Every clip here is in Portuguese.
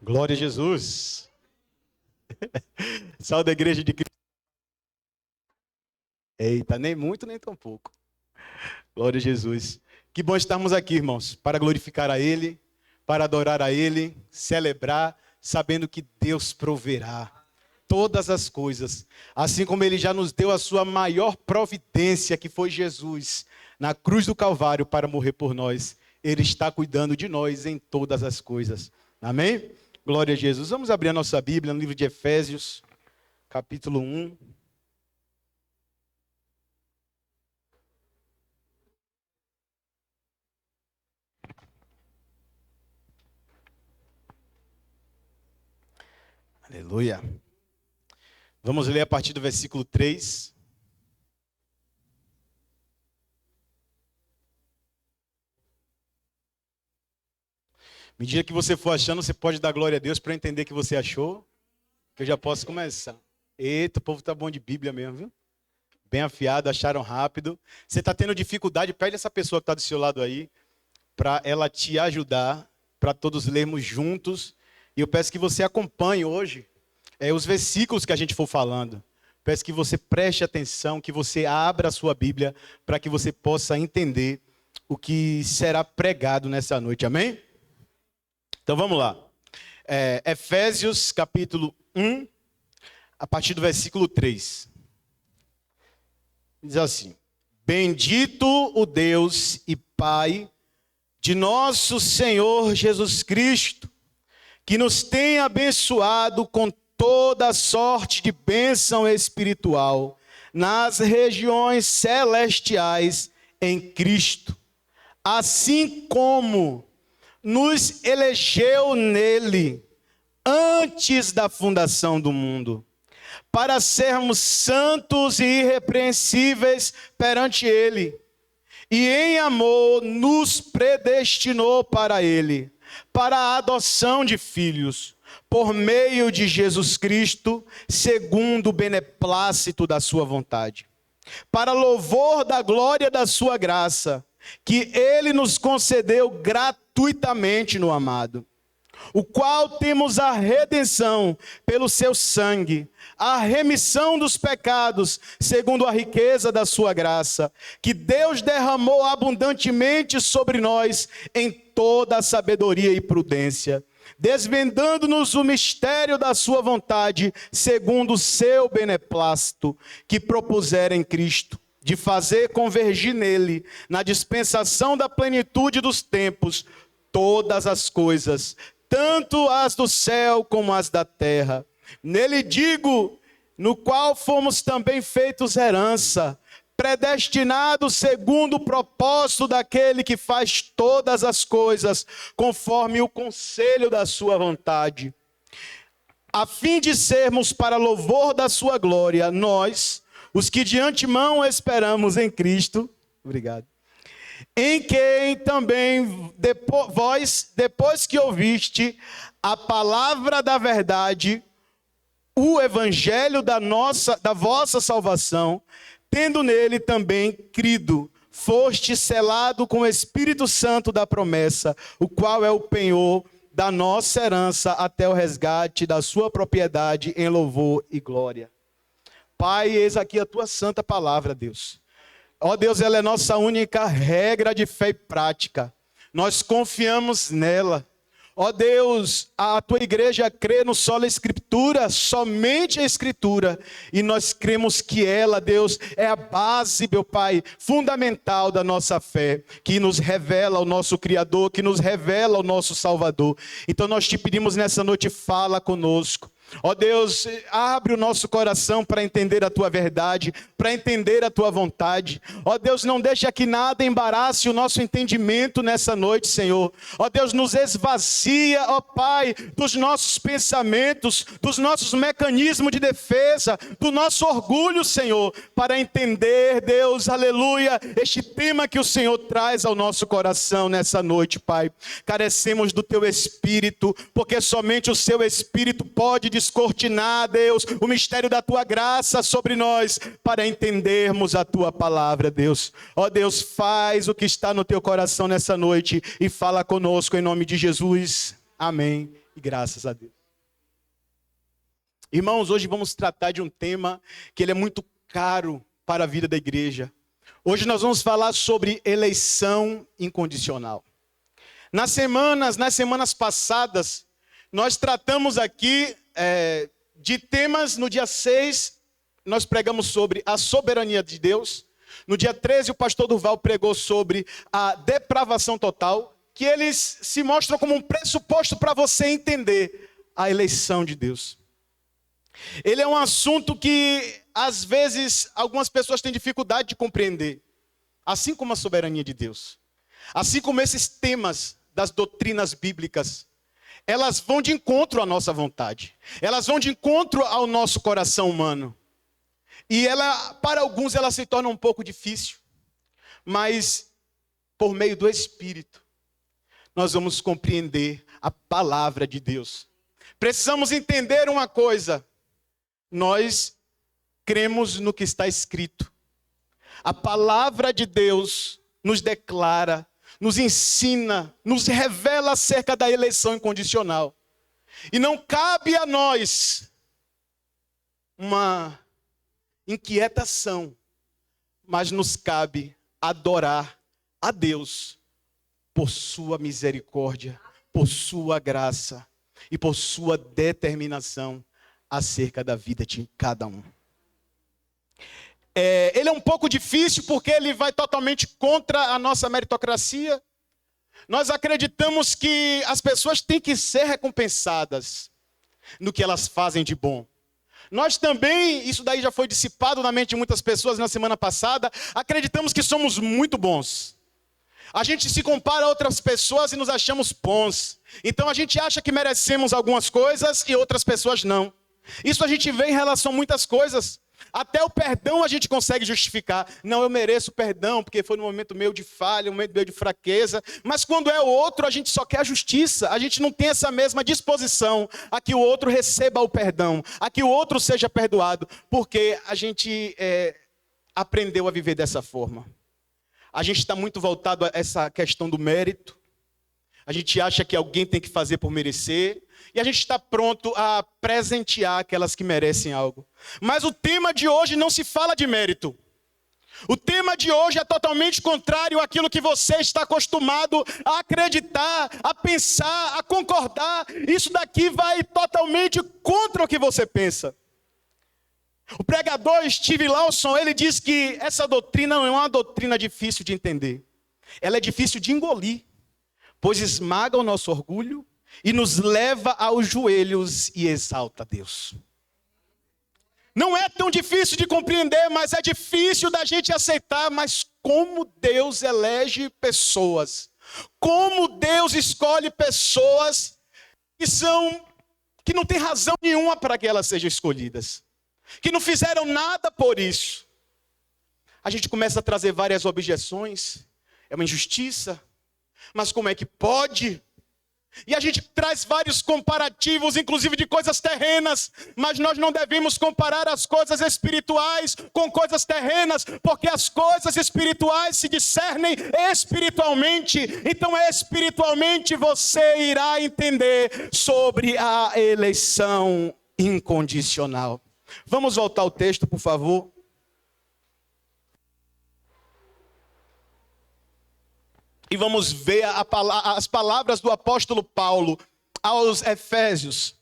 Glória a Jesus. Salve da igreja de Cristo. Eita, nem muito, nem tão pouco. Glória a Jesus. Que bom estarmos aqui, irmãos, para glorificar a Ele, para adorar a Ele, celebrar, sabendo que Deus proverá todas as coisas. Assim como Ele já nos deu a sua maior providência, que foi Jesus, na cruz do Calvário para morrer por nós. Ele está cuidando de nós em todas as coisas. Amém? Glória a Jesus. Vamos abrir a nossa Bíblia no livro de Efésios, capítulo 1. Aleluia. Vamos ler a partir do versículo 3. À medida que você for achando, você pode dar glória a Deus para entender que você achou. Que eu já posso começar. Eita, o povo tá bom de Bíblia mesmo, viu? Bem afiado, acharam rápido. Você está tendo dificuldade, pede essa pessoa que está do seu lado aí, para ela te ajudar, para todos lermos juntos. E eu peço que você acompanhe hoje os versículos que a gente for falando. Peço que você preste atenção, que você abra a sua Bíblia, para que você possa entender o que será pregado nessa noite. Amém? Então vamos lá. Efésios capítulo 1, a partir do versículo 3. Diz assim: Bendito o Deus e Pai de nosso Senhor Jesus Cristo, que nos tem abençoado com toda sorte de bênção espiritual nas regiões celestiais em Cristo, assim como nos elegeu nele antes da fundação do mundo, para sermos santos e irrepreensíveis perante ele, e em amor nos predestinou para ele, para a adoção de filhos, por meio de Jesus Cristo, segundo o beneplácito da sua vontade, para louvor da glória da sua graça, que ele nos concedeu gratuitamente no amado, o qual temos a redenção pelo seu sangue, a remissão dos pecados, segundo a riqueza da sua graça, que Deus derramou abundantemente sobre nós em toda a sabedoria e prudência, desvendando-nos o mistério da sua vontade, segundo o seu beneplácito, que propusera em Cristo, de fazer convergir nele, na dispensação da plenitude dos tempos, todas as coisas, tanto as do céu como as da terra. Nele digo, no qual fomos também feitos herança, predestinados segundo o propósito daquele que faz todas as coisas, conforme o conselho da sua vontade, a fim de sermos para louvor da sua glória, nós, os que de antemão esperamos em Cristo, obrigado, em quem também vós, depois que ouviste a palavra da verdade, o evangelho da vossa salvação, tendo nele também crido, foste selado com o Espírito Santo da promessa, o qual é o penhor da nossa herança até o resgate da sua propriedade em louvor e glória. Pai, eis aqui a tua santa palavra, Deus. Ó Deus, ela é nossa única regra de fé e prática. Nós confiamos nela. Ó Deus, a tua igreja crê no solo Escritura, somente a Escritura. E nós cremos que ela, Deus, é a base, meu Pai, fundamental da nossa fé, que nos revela o nosso Criador, que nos revela o nosso Salvador. Então nós te pedimos nessa noite, fala conosco. Ó Deus, abre o nosso coração para entender a tua verdade, para entender a tua vontade. Ó Deus, não deixa que nada embarace o nosso entendimento nessa noite, Senhor. Ó Deus, nos esvazia, ó Pai, dos nossos pensamentos, dos nossos mecanismos de defesa, do nosso orgulho, Senhor, para entender, Deus, aleluia, este tema que o Senhor traz ao nosso coração nessa noite, Pai. Carecemos do teu Espírito, porque somente o seu Espírito pode descortinar, Deus, o mistério da tua graça sobre nós, para entendermos a tua palavra, Deus. Ó Deus, faz o que está no teu coração nessa noite e fala conosco em nome de Jesus. Amém E graças a Deus. Irmãos, hoje vamos tratar de um tema que ele é muito caro para a vida da igreja. Hoje nós vamos falar sobre eleição incondicional. Nas semanas passadas, nós tratamos aqui de temas. No dia 6, nós pregamos sobre a soberania de Deus. No dia 13, o pastor Durval pregou sobre a depravação total, que eles se mostram como um pressuposto para você entender a eleição de Deus. Ele é um assunto que, às vezes, algumas pessoas têm dificuldade de compreender. Assim como a soberania de Deus. Assim como esses temas das doutrinas bíblicas. Elas vão de encontro à nossa vontade. Elas vão de encontro ao nosso coração humano. E para alguns ela se torna um pouco difícil. Mas, por meio do Espírito, nós vamos compreender a palavra de Deus. Precisamos entender uma coisa. Nós cremos no que está escrito. A palavra de Deus nos declara, nos ensina, nos revela acerca da eleição incondicional. E não cabe a nós uma inquietação, mas nos cabe adorar a Deus por sua misericórdia, por sua graça e por sua determinação acerca da vida de cada um. Ele é um pouco difícil porque ele vai totalmente contra a nossa meritocracia. Nós acreditamos que as pessoas têm que ser recompensadas no que elas fazem de bom. Nós também, isso daí já foi dissipado na mente de muitas pessoas na semana passada, acreditamos que somos muito bons. A gente se compara a outras pessoas e nos achamos bons. Então a gente acha que merecemos algumas coisas e outras pessoas não. Isso a gente vê em relação a muitas coisas. Até o perdão a gente consegue justificar. Não, eu mereço perdão, porque foi no momento meu de falha, no momento meu de fraqueza. Mas quando é o outro, a gente só quer a justiça. A gente não tem essa mesma disposição a que o outro receba o perdão, a que o outro seja perdoado. Porque a gente aprendeu a viver dessa forma. A gente está muito voltado a essa questão do mérito. A gente acha que alguém tem que fazer por merecer. E a gente está pronto a presentear aquelas que merecem algo. Mas o tema de hoje não se fala de mérito. O tema de hoje é totalmente contrário àquilo que você está acostumado a acreditar, a pensar, a concordar. Isso daqui vai totalmente contra o que você pensa. O pregador Steve Lawson, ele diz que essa doutrina não é uma doutrina difícil de entender. Ela é difícil de engolir, pois esmaga o nosso orgulho e nos leva aos joelhos e exalta Deus. Não é tão difícil de compreender, mas é difícil da gente aceitar. Mas como Deus elege pessoas, como Deus escolhe pessoas que não têm razão nenhuma para que elas sejam escolhidas, que não fizeram nada por isso. A gente começa a trazer várias objeções. É uma injustiça. Mas como é que pode? E a gente traz vários comparativos, inclusive de coisas terrenas. Mas nós não devemos comparar as coisas espirituais com coisas terrenas, porque as coisas espirituais se discernem espiritualmente. Então espiritualmente você irá entender sobre a eleição incondicional. Vamos voltar ao texto, por favor. E vamos ver as palavras do apóstolo Paulo aos Efésios.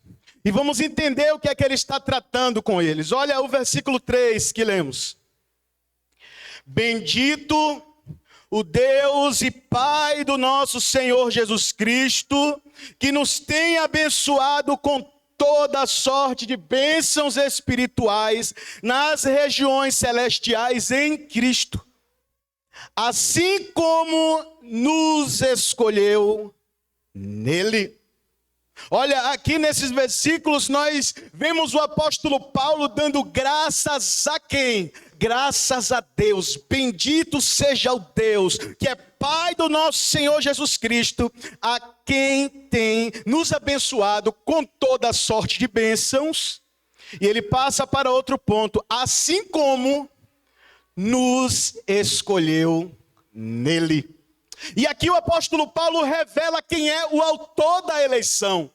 E vamos entender o que é que ele está tratando com eles. Olha o versículo 3 que lemos. Bendito o Deus e Pai do nosso Senhor Jesus Cristo, que nos tem abençoado com toda sorte de bênçãos espirituais nas regiões celestiais em Cristo. Assim como nos escolheu nele. Olha, aqui nesses versículos nós vemos o apóstolo Paulo dando graças a quem? Graças a Deus. Bendito seja o Deus, que é Pai do nosso Senhor Jesus Cristo, a quem tem nos abençoado com toda sorte de bênçãos. E ele passa para outro ponto. Assim como nos escolheu nele. E aqui o apóstolo Paulo revela quem é o autor da eleição.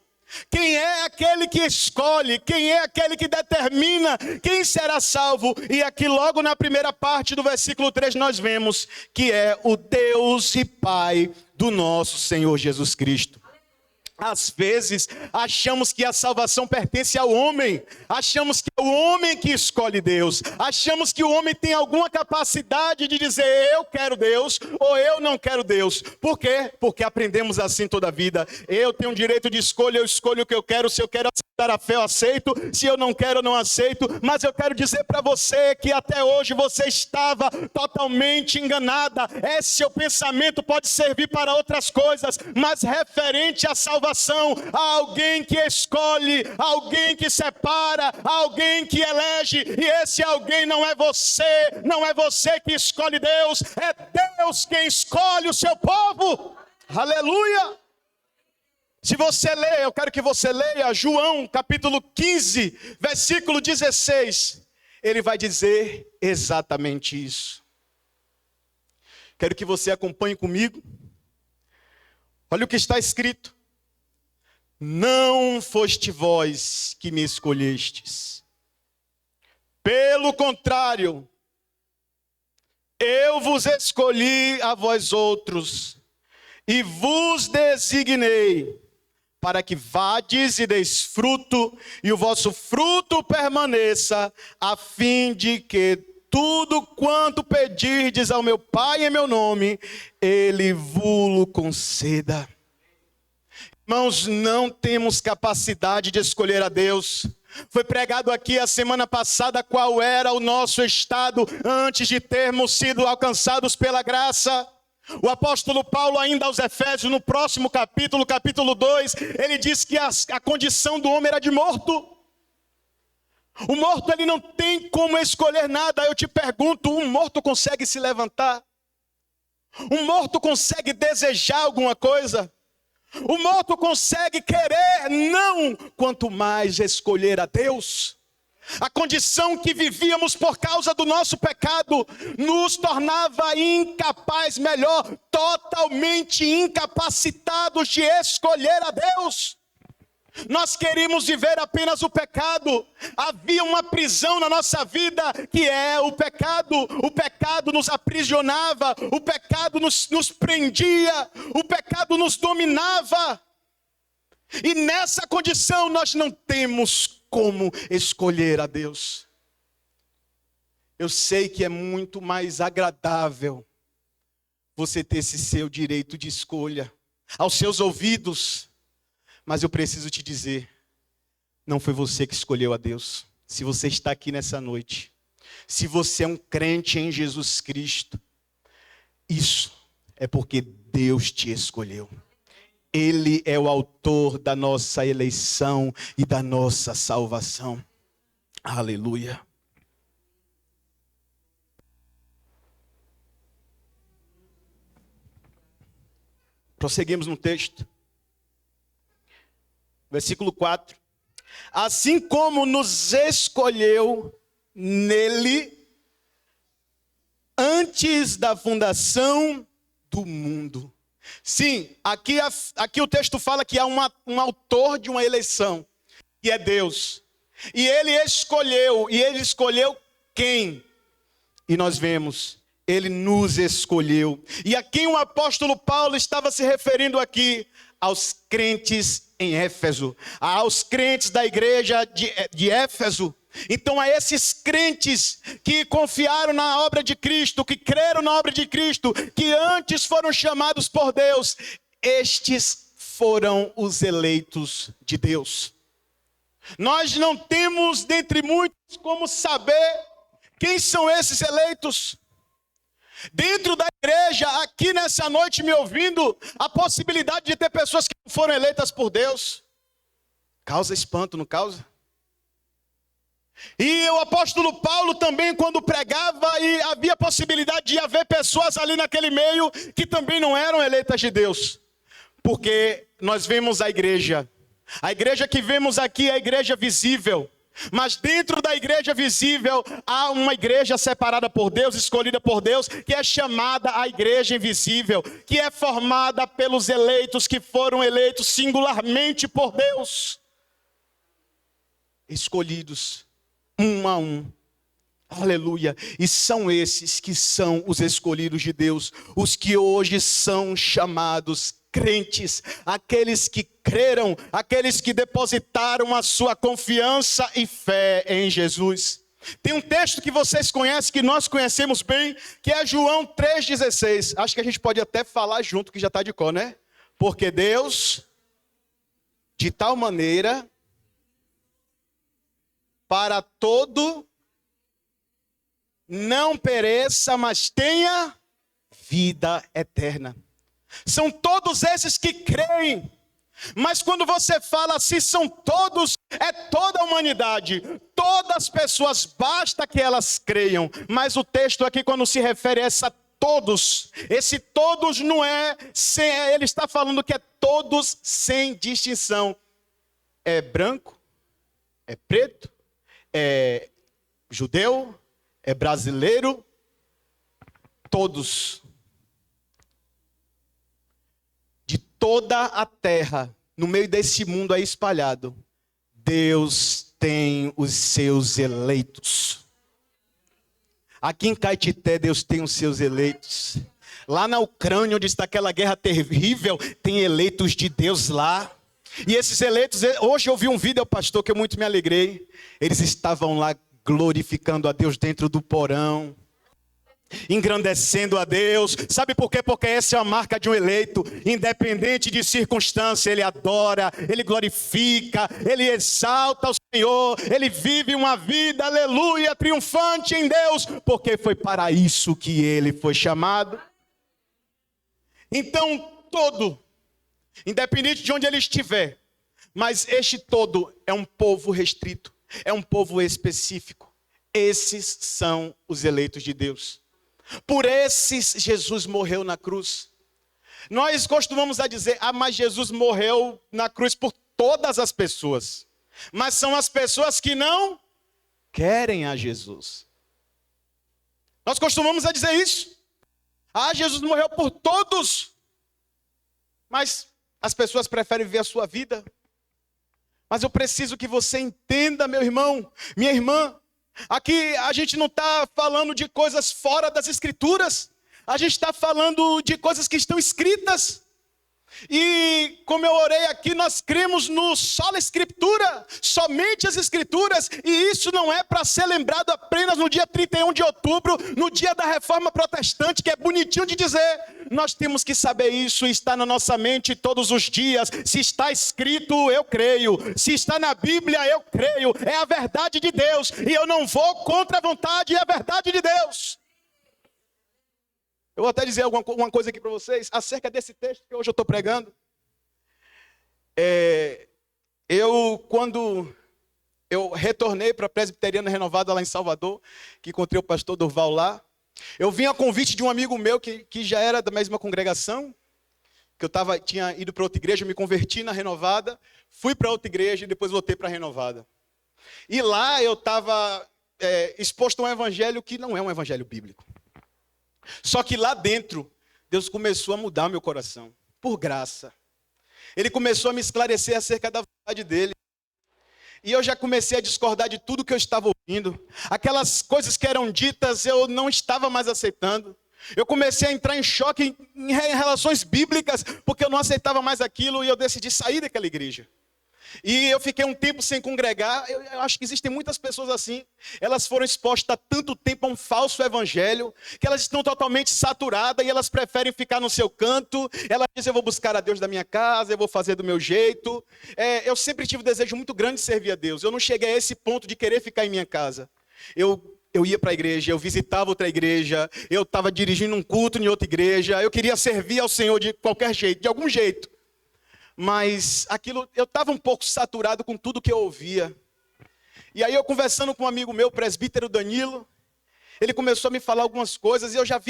Quem é aquele que escolhe? Quem é aquele que determina quem será salvo? E aqui logo na primeira parte do versículo 3 nós vemos que é o Deus e Pai do nosso Senhor Jesus Cristo. Às vezes, achamos que a salvação pertence ao homem, achamos que é o homem que escolhe Deus, achamos que o homem tem alguma capacidade de dizer eu quero Deus ou eu não quero Deus. Por quê? Porque aprendemos assim toda a vida. Eu tenho direito de escolha, eu escolho o que eu quero, se eu quero aceitar a fé eu aceito, se eu não quero eu não aceito, mas eu quero dizer para você que até hoje você estava totalmente enganada. Esse seu pensamento pode servir para outras coisas, mas referente à salvação, a alguém que escolhe, alguém que separa, alguém que elege, e esse alguém não é você que escolhe Deus, é Deus quem escolhe o seu povo. Aleluia! Se você ler, eu quero que você leia João capítulo 15, versículo 16, ele vai dizer exatamente isso. Quero que você acompanhe comigo. Olha o que está escrito. Não foste vós que me escolhestes. Pelo contrário, eu vos escolhi a vós outros e vos designei para que vades e deis fruto e o vosso fruto permaneça, a fim de que tudo quanto pedirdes ao meu Pai em meu nome, Ele vos conceda. Irmãos, não temos capacidade de escolher a Deus. Foi pregado aqui a semana passada qual era o nosso estado antes de termos sido alcançados pela graça. O apóstolo Paulo ainda aos Efésios, no próximo capítulo, capítulo 2, ele diz que a condição do homem era de morto. O morto ele não tem como escolher nada. Eu te pergunto, um morto consegue se levantar? Um morto consegue desejar alguma coisa? O morto consegue querer? Não, quanto mais escolher a Deus. A condição que vivíamos por causa do nosso pecado nos tornava incapaz, melhor, totalmente incapacitados de escolher a Deus. Nós queríamos viver apenas o pecado. Havia uma prisão na nossa vida que é o pecado. O pecado nos aprisionava, o pecado nos prendia, o pecado nos dominava. E nessa condição nós não temos como escolher a Deus. Eu sei que é muito mais agradável você ter esse seu direito de escolha aos seus ouvidos. Mas eu preciso te dizer, não foi você que escolheu a Deus. Se você está aqui nessa noite, se você é um crente em Jesus Cristo, isso é porque Deus te escolheu. Ele é o autor da nossa eleição e da nossa salvação. Aleluia. Prosseguimos no texto. Versículo 4. Assim como nos escolheu nele antes da fundação do mundo. Sim, aqui o texto fala que há um autor de uma eleição, que é Deus. E ele escolheu quem? E nós vemos, ele nos escolheu. E a quem o apóstolo Paulo estava se referindo aqui? Aos crentes em Éfeso, aos crentes da igreja de Éfeso. Então a esses crentes que confiaram na obra de Cristo, que creram na obra de Cristo, que antes foram chamados por Deus, estes foram os eleitos de Deus. Nós não temos dentre muitos como saber quem são esses eleitos. Dentro da igreja, aqui nessa noite me ouvindo, a possibilidade de ter pessoas que não foram eleitas por Deus, causa espanto, não causa? E o apóstolo Paulo também, quando pregava, e havia possibilidade de haver pessoas ali naquele meio que também não eram eleitas de Deus. Porque nós vemos a igreja que vemos aqui é a igreja visível, Mas dentro da igreja visível, há uma igreja separada por Deus, escolhida por Deus, que é chamada a igreja invisível, que é formada pelos eleitos, que foram eleitos singularmente por Deus. Escolhidos, um a um. Aleluia. E são esses que são os escolhidos de Deus, os que hoje são chamados crentes, aqueles que creram, aqueles que depositaram a sua confiança e fé em Jesus. Tem um texto que vocês conhecem, que nós conhecemos bem, que é João 3,16. Acho que a gente pode até falar junto, que já está de cor, né? Porque Deus, de tal maneira, para todo, não pereça, mas tenha vida eterna. São todos esses que creem. Mas quando você fala assim, são todos, é toda a humanidade. Todas as pessoas, basta que elas creiam. Mas o texto aqui, quando se refere a essa todos, esse todos não é, ele está falando que é todos sem distinção. É branco, é preto, é judeu, é brasileiro, todos. De toda a terra, no meio desse mundo aí espalhado, Deus tem os seus eleitos. Aqui em Caetité, Deus tem os seus eleitos. Lá na Ucrânia, onde está aquela guerra terrível, tem eleitos de Deus lá. E esses eleitos, hoje eu vi um vídeo, pastor, que eu muito me alegrei. Eles estavam lá glorificando a Deus dentro do porão, engrandecendo a Deus. Sabe por quê? Porque essa é a marca de um eleito. Independente de circunstância, ele adora, ele glorifica, ele exalta o Senhor, ele vive uma vida, aleluia, triunfante em Deus, porque foi para isso que ele foi chamado. Então, todo, independente de onde ele estiver, mas este todo é um povo restrito, é um povo específico. Esses são os eleitos de Deus. Por esses Jesus morreu na cruz. Nós costumamos a dizer, mas Jesus morreu na cruz por todas as pessoas. Mas são as pessoas que não querem a Jesus. Nós costumamos a dizer isso. Jesus morreu por todos. Mas as pessoas preferem viver a sua vida. Mas eu preciso que você entenda, meu irmão, minha irmã. Aqui a gente não está falando de coisas fora das Escrituras. A gente está falando de coisas que estão escritas. E como eu orei aqui, nós cremos no sola Escritura, somente as Escrituras. E isso não é para ser lembrado apenas no dia 31 de outubro, no dia da Reforma Protestante, que é bonitinho de dizer. Nós temos que saber isso e está na nossa mente todos os dias. Se está escrito, eu creio. Se está na Bíblia, eu creio. É a verdade de Deus. E eu não vou contra a vontade e a verdade de Deus. Eu vou até dizer uma coisa aqui para vocês, acerca desse texto que hoje eu estou pregando. Quando eu retornei para a Presbiteriana Renovada lá em Salvador, que encontrei o pastor Durval lá, eu vim a convite de um amigo meu que já era da mesma congregação, que tinha ido para outra igreja, eu me converti na Renovada, fui para outra igreja e depois voltei para a Renovada. E lá eu estava exposto a um evangelho que não é um evangelho bíblico. Só que lá dentro, Deus começou a mudar meu coração, por graça. Ele começou a me esclarecer acerca da vontade dele. E eu já comecei a discordar de tudo que eu estava ouvindo. Aquelas coisas que eram ditas, eu não estava mais aceitando. Eu comecei a entrar em choque em relações bíblicas, porque eu não aceitava mais aquilo e eu decidi sair daquela igreja. E eu fiquei um tempo sem congregar. Eu acho que existem muitas pessoas assim. Elas foram expostas há tanto tempo a um falso evangelho, que elas estão totalmente saturadas e elas preferem ficar no seu canto. Elas dizem, eu vou buscar a Deus da minha casa, eu vou fazer do meu jeito. Eu sempre tive um desejo muito grande de servir a Deus. Eu não cheguei a esse ponto de querer ficar em minha casa. Eu ia para a igreja, eu visitava outra igreja, eu estava dirigindo um culto em outra igreja. Eu queria servir ao Senhor de qualquer jeito, de algum jeito. Mas aquilo, eu estava um pouco saturado com tudo que eu ouvia. E aí eu conversando com um amigo meu, o presbítero Danilo, ele começou a me falar algumas coisas e eu já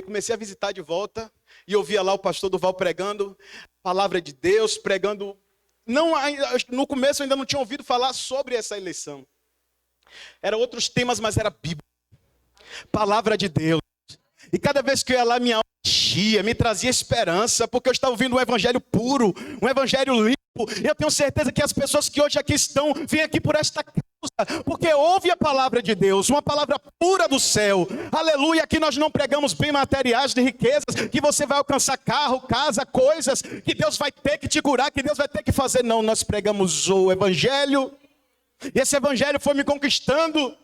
comecei a visitar de volta. E eu via lá o pastor Durval pregando a palavra de Deus, pregando. No começo eu ainda não tinha ouvido falar sobre essa eleição. Eram outros temas, mas era Bíblia. Palavra de Deus. E cada vez que eu ia lá, minha alma enchia, me trazia esperança, porque eu estava ouvindo um evangelho puro, um evangelho limpo. E eu tenho certeza que as pessoas que hoje aqui estão, vêm aqui por esta causa, porque ouvem a palavra de Deus, uma palavra pura do céu. Aleluia, aqui nós não pregamos bem materiais de riquezas, que você vai alcançar carro, casa, coisas, que Deus vai ter que te curar, que Deus vai ter que fazer. Não, nós pregamos o evangelho, e esse evangelho foi me conquistando.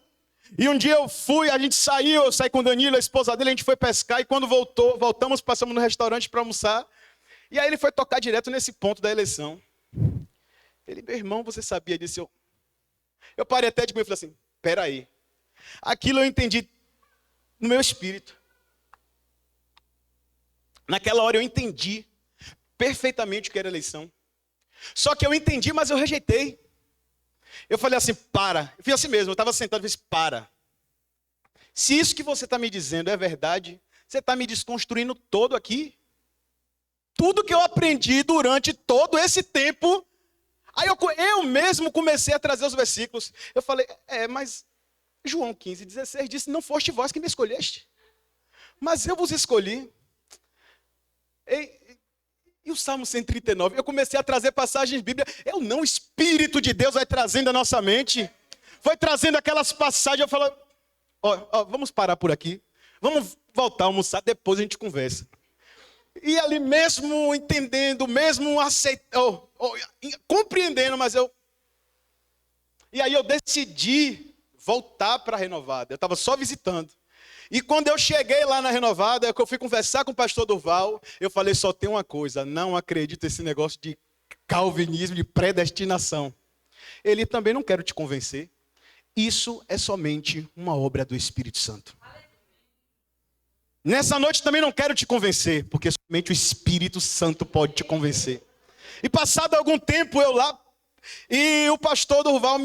E um dia a gente saiu, eu saí com o Danilo, a esposa dele, a gente foi pescar, e quando voltamos, passamos no restaurante para almoçar, e aí ele foi tocar direto nesse ponto da eleição. Ele, meu irmão, você sabia disso? Eu parei até de comer e falei assim, peraí, aquilo eu entendi no meu espírito. Naquela hora eu entendi perfeitamente o que era eleição. Só que eu entendi, mas eu rejeitei. Eu falei assim, para. Eu fiz assim mesmo, eu estava sentado e disse, para. Se isso que você está me dizendo é verdade, você está me desconstruindo todo aqui. Tudo que eu aprendi durante todo esse tempo. Aí eu mesmo comecei a trazer os versículos. Eu falei, mas João 15:16 disse, não foste vós que me escolheste, mas eu vos escolhi. E o Salmo 139, eu comecei a trazer passagens bíblicas. O Espírito de Deus vai trazendo a nossa mente. Foi trazendo aquelas passagens, eu falo, vamos parar por aqui. Vamos voltar a almoçar, depois a gente conversa. E ali mesmo entendendo, mesmo aceitando, compreendendo, mas E aí eu decidi voltar para a Renovada. Eu estava só visitando. E quando eu cheguei lá na Renovada, eu fui conversar com o pastor Durval, eu falei, só tem uma coisa, não acredito nesse negócio de calvinismo, de predestinação. Ele também não quero te convencer. Isso é somente uma obra do Espírito Santo. Nessa noite também não quero te convencer, porque somente o Espírito Santo pode te convencer. E passado algum tempo eu lá, e o pastor Durval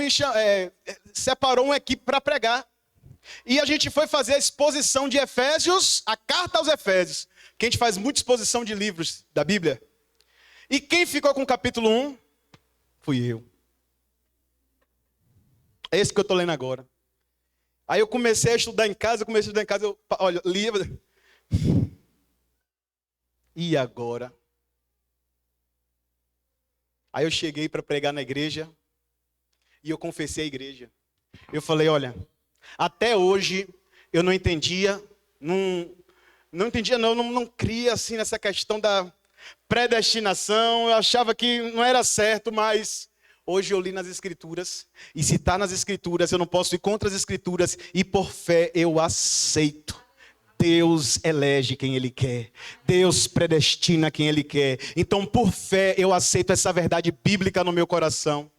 separou uma equipe para pregar. E a gente foi fazer a exposição de Efésios, a carta aos Efésios, que a gente faz muita exposição de livros da Bíblia. E quem ficou com o capítulo 1? Fui eu. É esse que eu estou lendo agora. Aí eu comecei a estudar em casa, eu lia. E agora? Aí eu cheguei para pregar na igreja, e eu confessei à igreja. Eu falei, olha, até hoje eu não entendia, não cria assim nessa questão da predestinação, eu achava que não era certo, mas hoje eu li nas Escrituras, e se está nas Escrituras, eu não posso ir contra as Escrituras, e por fé eu aceito. Deus elege quem Ele quer. Deus predestina quem Ele quer. Então, por fé, eu aceito essa verdade bíblica no meu coração.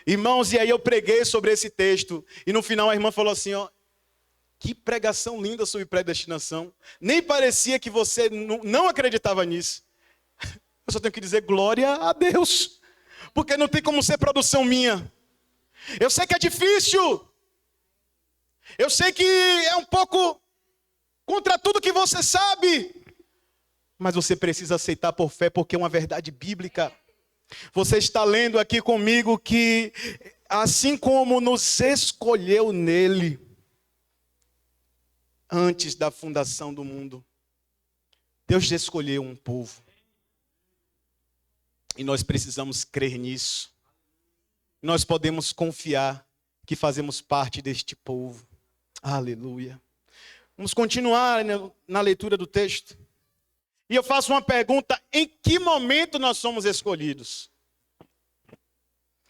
Irmãos, e aí eu preguei sobre esse texto. E no final a irmã falou assim, que pregação linda sobre predestinação. Nem parecia que você não acreditava nisso. Eu só tenho que dizer glória a Deus. Porque não tem como ser produção minha. Eu sei que é difícil. Eu sei que é um pouco contra tudo que você sabe. Mas você precisa aceitar por fé, porque é uma verdade bíblica. Você está lendo aqui comigo que, assim como nos escolheu nele, antes da fundação do mundo, Deus escolheu um povo. E nós precisamos crer nisso. Nós podemos confiar que fazemos parte deste povo. Aleluia. Vamos continuar na leitura do texto. E eu faço uma pergunta: em que momento nós somos escolhidos?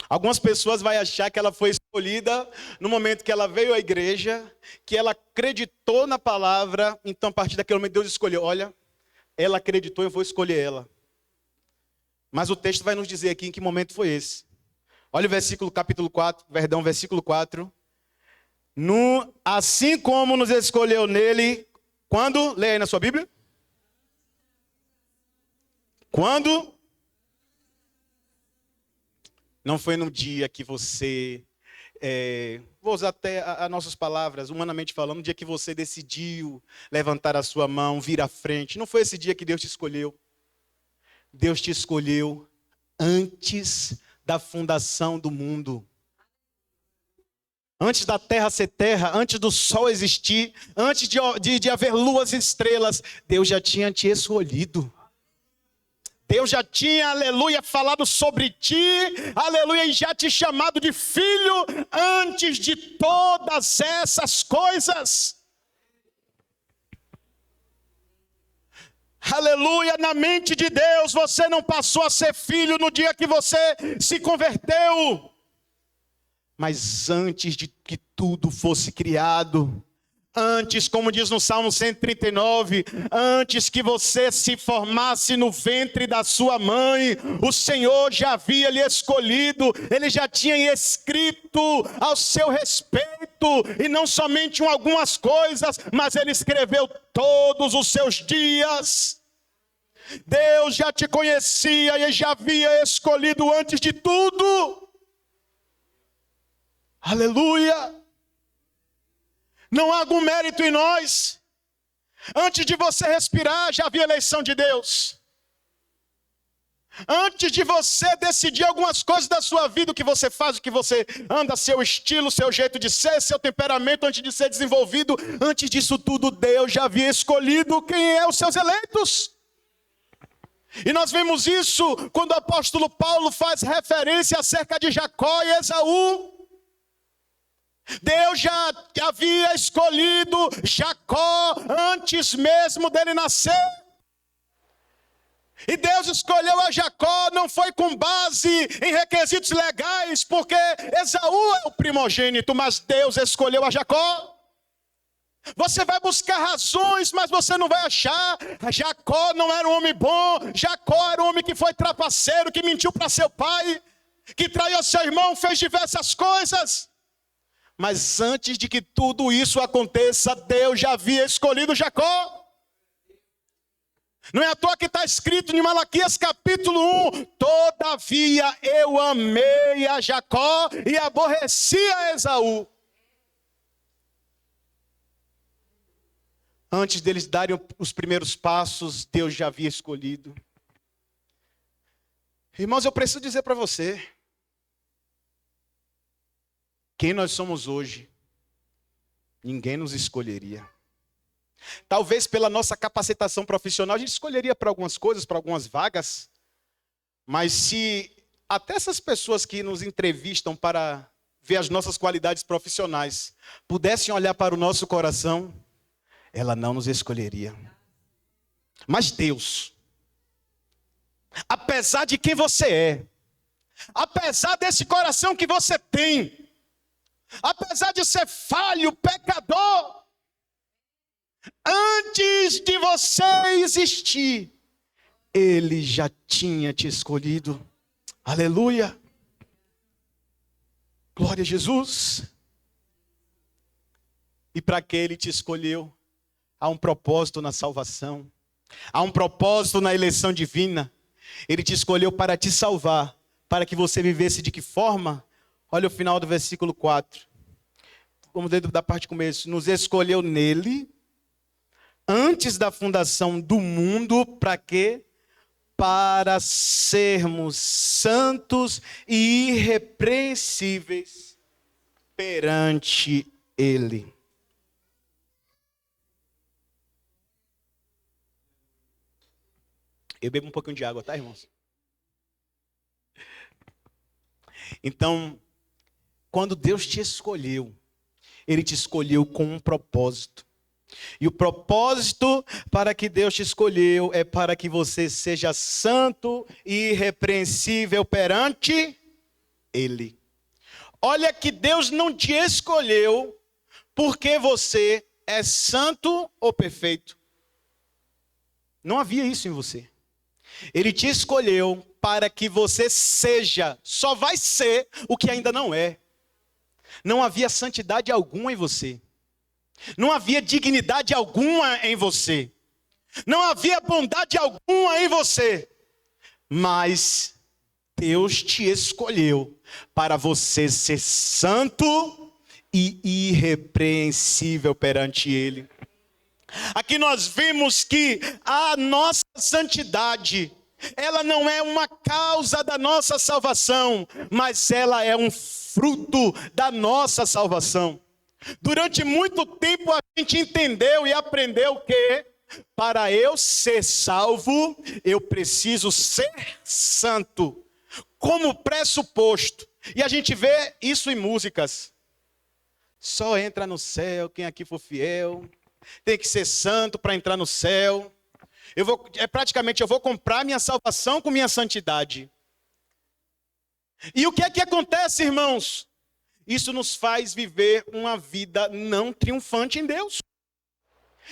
Algumas pessoas vão achar que ela foi escolhida no momento que ela veio à igreja, que ela acreditou na palavra, então a partir daquele momento Deus escolheu. Olha, ela acreditou, eu vou escolher ela. Mas o texto vai nos dizer aqui em que momento foi esse. Olha o versículo 4. Assim como nos escolheu nele, quando? Leia aí na sua Bíblia. Quando? Não foi no dia que você, vou usar até as nossas palavras, humanamente falando, no dia que você decidiu levantar a sua mão, vir à frente. Não foi esse dia que Deus te escolheu. Deus te escolheu antes da fundação do mundo. Antes da terra ser terra, antes do sol existir, antes de haver luas e estrelas, Deus já tinha te escolhido. Deus já tinha, aleluia, falado sobre ti, aleluia, e já te chamado de filho antes de todas essas coisas. Aleluia, na mente de Deus, você não passou a ser filho no dia que você se converteu. Mas antes de que tudo fosse criado, antes, como diz no Salmo 139, antes que você se formasse no ventre da sua mãe, o Senhor já havia lhe escolhido, Ele já tinha escrito ao seu respeito, e não somente algumas coisas, mas Ele escreveu todos os seus dias. Deus já te conhecia e já havia escolhido antes de tudo. Aleluia! Não há algum mérito em nós. Antes de você respirar, já havia eleição de Deus. Antes de você decidir algumas coisas da sua vida, o que você faz, o que você anda, seu estilo, seu jeito de ser, seu temperamento, antes de ser desenvolvido, antes disso tudo, Deus já havia escolhido quem é os seus eleitos. E nós vemos isso quando o apóstolo Paulo faz referência acerca de Jacó e Esaú. Deus já havia escolhido Jacó antes mesmo dele nascer. E Deus escolheu a Jacó, não foi com base em requisitos legais, porque Esaú é o primogênito, mas Deus escolheu a Jacó. Você vai buscar razões, mas você não vai achar. Jacó não era um homem bom, Jacó era um homem que foi trapaceiro, que mentiu para seu pai, que traiu seu irmão, fez diversas coisas. Mas antes de que tudo isso aconteça, Deus já havia escolhido Jacó. Não é à toa que está escrito em Malaquias capítulo 1, todavia eu amei a Jacó e aborreci a Esaú. Antes deles darem os primeiros passos, Deus já havia escolhido. Irmãos, eu preciso dizer para você, quem nós somos hoje, ninguém nos escolheria. Talvez pela nossa capacitação profissional, a gente escolheria para algumas coisas, para algumas vagas. Mas se até essas pessoas que nos entrevistam para ver as nossas qualidades profissionais pudessem olhar para o nosso coração, ela não nos escolheria. Mas Deus, apesar de quem você é, apesar desse coração que você tem, apesar de ser falho, pecador, antes de você existir, Ele já tinha te escolhido. Aleluia! Glória a Jesus! E para que Ele te escolheu? Há um propósito na salvação. Há um propósito na eleição divina. Ele te escolheu para te salvar. Para que você vivesse de que forma? Olha o final do versículo 4. Vamos ler da parte do começo. Nos escolheu nele, antes da fundação do mundo, para quê? Para sermos santos e irrepreensíveis perante Ele. Eu bebo um pouquinho de água, tá, irmãos? Então, quando Deus te escolheu, Ele te escolheu com um propósito. E o propósito para que Deus te escolheu é para que você seja santo e irrepreensível perante Ele. Olha que Deus não te escolheu porque você é santo ou perfeito. Não havia isso em você. Ele te escolheu para que você seja, só vai ser o que ainda não é. Não havia santidade alguma em você. Não havia dignidade alguma em você. Não havia bondade alguma em você. Mas Deus te escolheu para você ser santo e irrepreensível perante Ele. Aqui nós vimos que a nossa santidade Ela não é uma causa da nossa salvação, mas ela é um fruto da nossa salvação. Durante muito tempo a gente entendeu e aprendeu que para eu ser salvo, eu preciso ser santo, como pressuposto. E a gente vê isso em músicas. Só entra no céu quem aqui for fiel, tem que ser santo para entrar no céu. Eu vou comprar minha salvação com minha santidade. E o que é que acontece, irmãos? Isso nos faz viver uma vida não triunfante em Deus.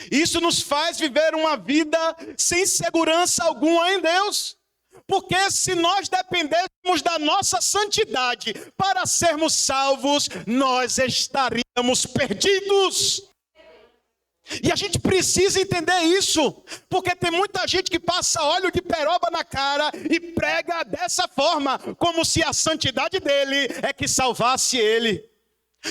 Isso nos faz viver uma vida sem segurança alguma em Deus. Porque se nós dependêssemos da nossa santidade para sermos salvos, nós estaríamos perdidos. E a gente precisa entender isso, porque tem muita gente que passa óleo de peroba na cara e prega dessa forma, como se a santidade dele é que salvasse ele.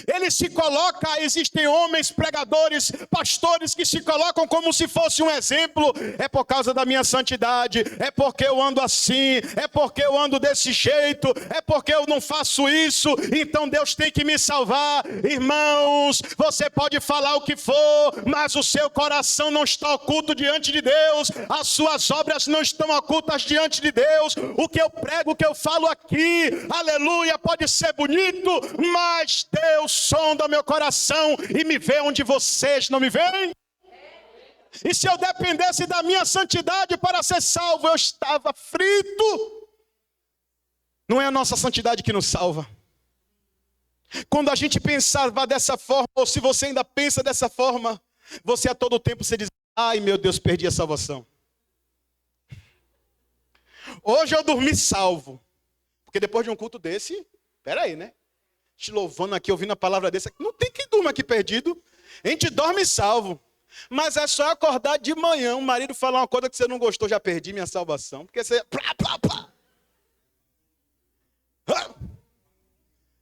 Ele se coloca, existem homens, pregadores, pastores que se colocam como se fosse um exemplo. É por causa da minha santidade, é porque eu ando assim, é porque eu ando desse jeito, é porque eu não faço isso, então Deus tem que me salvar. Irmãos, você pode falar o que for, mas o seu coração não está oculto diante de Deus, as suas obras não estão ocultas diante de Deus. O que eu prego, o que eu falo aqui, aleluia, pode ser bonito, mas Deus sonda meu coração e me vê onde vocês não me veem. E se eu dependesse da minha santidade para ser salvo, eu estava frito. Não é a nossa santidade que nos salva. Quando a gente pensava dessa forma, ou se você ainda pensa dessa forma, você a todo tempo se diz: ai meu Deus, perdi a salvação. Hoje eu dormi salvo. Porque depois de um culto desse, peraí, né? Te louvando aqui, ouvindo a palavra desse, não tem quem durma aqui perdido. A gente dorme salvo. Mas é só acordar de manhã, o marido falar uma coisa que você não gostou, já perdi minha salvação. Porque você...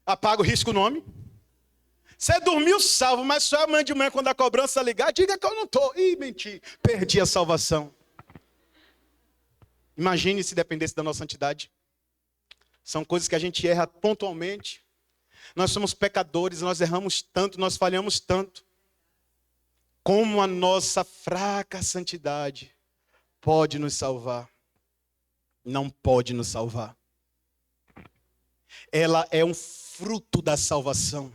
apaga o risco o nome. Você dormiu salvo, mas só amanhã de manhã, quando a cobrança ligar, diga que eu não estou. Ih, menti, perdi a salvação. Imagine se dependesse da nossa santidade. São coisas que a gente erra pontualmente. Nós somos pecadores, nós erramos tanto, nós falhamos tanto. Como a nossa fraca santidade pode nos salvar? Não pode nos salvar. Ela é um fruto da salvação.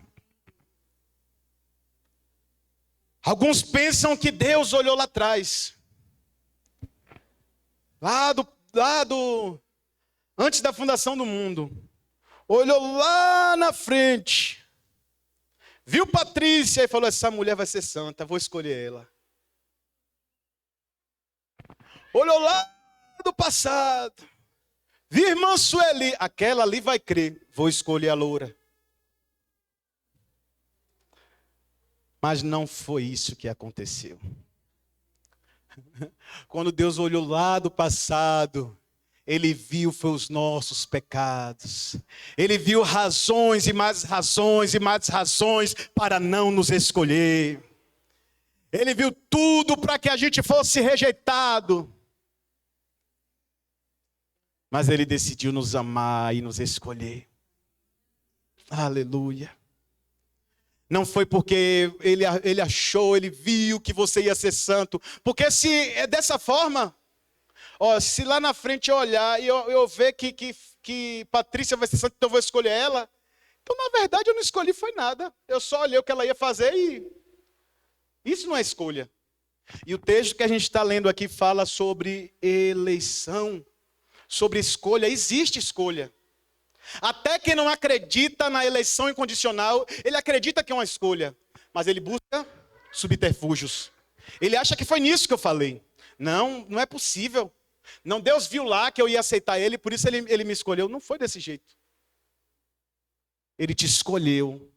Alguns pensam que Deus olhou lá atrás. Antes da fundação do mundo. Olhou lá na frente, viu Patrícia e falou: essa mulher vai ser santa, vou escolher ela. Olhou lá do passado, viu irmã Sueli, aquela ali vai crer, vou escolher a loura. Mas não foi isso que aconteceu. Quando Deus olhou lá do passado, Ele viu foi os nossos pecados. Ele viu razões e mais razões e mais razões para não nos escolher. Ele viu tudo para que a gente fosse rejeitado. Mas Ele decidiu nos amar e nos escolher. Aleluia. Não foi porque ele achou, Ele viu que você ia ser santo. Porque se é dessa forma... se lá na frente eu olhar e eu ver que Patrícia vai ser santa, então eu vou escolher ela. Então, na verdade, eu não escolhi foi nada. Eu só olhei o que ela ia fazer e... isso não é escolha. E o texto que a gente está lendo aqui fala sobre eleição, sobre escolha. Existe escolha. Até quem não acredita na eleição incondicional, ele acredita que é uma escolha. Mas ele busca subterfúgios. Ele acha que foi nisso que eu falei. Não, não é possível. Não, Deus viu lá que eu ia aceitar Ele, por isso ele me escolheu. Não foi desse jeito. Ele te escolheu,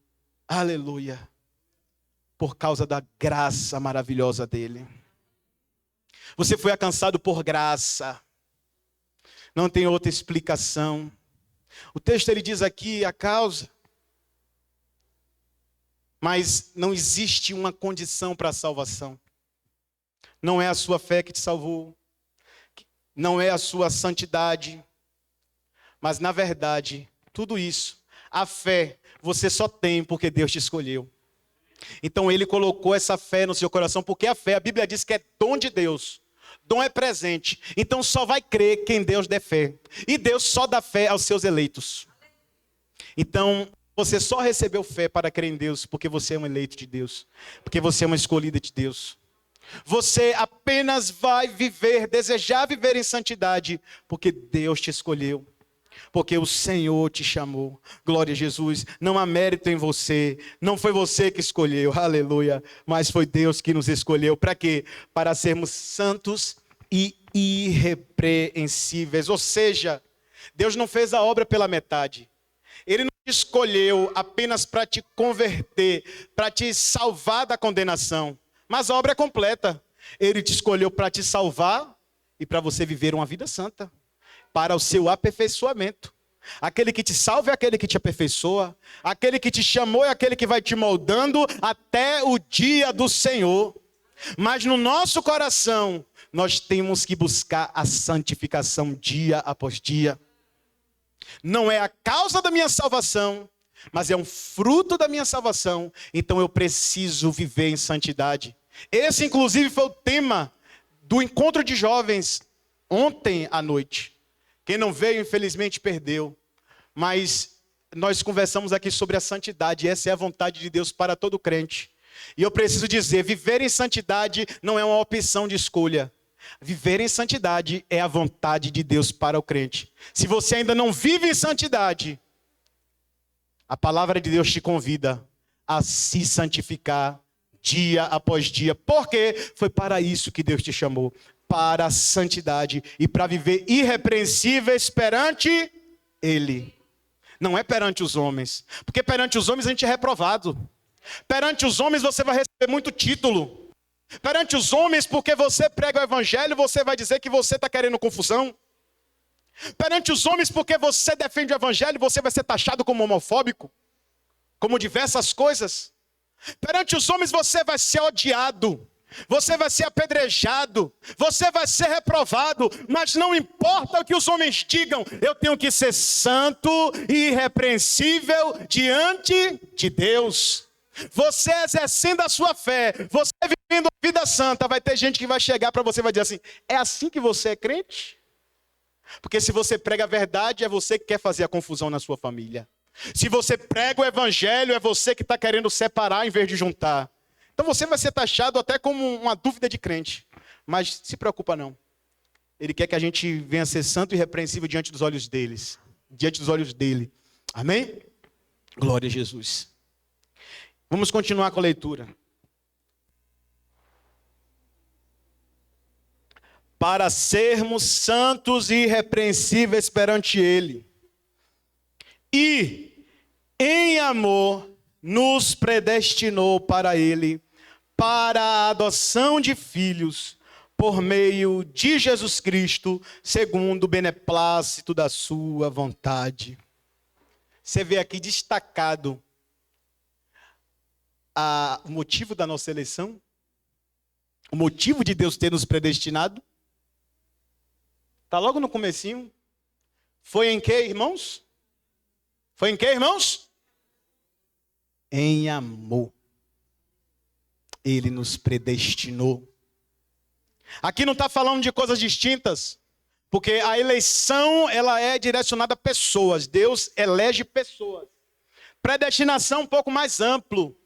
aleluia, por causa da graça maravilhosa dEle. Você foi alcançado por graça. Não tem outra explicação. O texto ele diz aqui a causa. Mas não existe uma condição para a salvação. Não é a sua fé que te salvou. não é a sua santidade, mas na verdade, tudo isso, a fé, você só tem porque Deus te escolheu. Então ele colocou essa fé no seu coração, porque a fé, a Bíblia diz que é dom de Deus. Dom é presente. Então só vai crer quem Deus der fé. E Deus só dá fé aos seus eleitos. Então você só recebeu fé para crer em Deus porque você é um eleito de Deus. Porque você é uma escolhida de Deus. Você apenas vai viver, desejar viver em santidade porque Deus te escolheu. Porque o Senhor te chamou. Glória a Jesus. Não há mérito em você. Não foi você que escolheu. Aleluia. Mas foi Deus que nos escolheu. Para quê? Para sermos santos e irrepreensíveis. Ou seja, Deus não fez a obra pela metade. Ele não te escolheu apenas para te converter, para te salvar da condenação. Mas a obra é completa. Ele te escolheu para te salvar e para você viver uma vida santa. Para o seu aperfeiçoamento. Aquele que te salva é aquele que te aperfeiçoa. Aquele que te chamou é aquele que vai te moldando até o dia do Senhor. Mas no nosso coração, nós temos que buscar a santificação dia após dia. Não é a causa da minha salvação, mas é um fruto da minha salvação. Então eu preciso viver em santidade. Esse, inclusive, foi o tema do encontro de jovens ontem à noite. Quem não veio, infelizmente, perdeu. Mas nós conversamos aqui sobre a santidade. Essa é a vontade de Deus para todo crente. E eu preciso dizer, viver em santidade não é uma opção de escolha. Viver em santidade é a vontade de Deus para o crente. Se você ainda não vive em santidade, a palavra de Deus te convida a se santificar dia após dia. Porque foi para isso que Deus te chamou. Para a santidade e para viver irrepreensíveis perante Ele. Não é perante os homens. Porque perante os homens a gente é reprovado. Perante os homens você vai receber muito título. Perante os homens, porque você prega o evangelho, você vai dizer que você está querendo confusão. Perante os homens, porque você defende o evangelho, você vai ser taxado como homofóbico. Como diversas coisas. Perante os homens você vai ser odiado. Você vai ser apedrejado, você vai ser reprovado, mas não importa o que os homens digam, eu tenho que ser santo e irrepreensível diante de Deus. Você exercendo a sua fé, você vivendo a vida santa, vai ter gente que vai chegar para você e vai dizer assim, é assim que você é crente? Porque se você prega a verdade, é você que quer fazer a confusão na sua família. Se você prega o evangelho, é você que está querendo separar em vez de juntar. Então você vai ser taxado até como uma dúvida de crente. Mas se preocupa não. Ele quer que a gente venha ser santo e irrepreensível diante dos olhos deles. Diante dos olhos dele. Amém? Glória a Jesus. Vamos continuar com a leitura. Para sermos santos e irrepreensíveis perante Ele. E em amor nos predestinou para Ele, para a adoção de filhos, por meio de Jesus Cristo, segundo o beneplácito da sua vontade. Você vê aqui destacado o motivo da nossa eleição? O motivo de Deus ter nos predestinado? Está logo no comecinho. Foi em quê, irmãos? Foi em quê, irmãos? Em amor. Ele nos predestinou. Aqui não está falando de coisas distintas, porque a eleição ela é direcionada a pessoas. Deus elege pessoas. Predestinação um pouco mais amplo.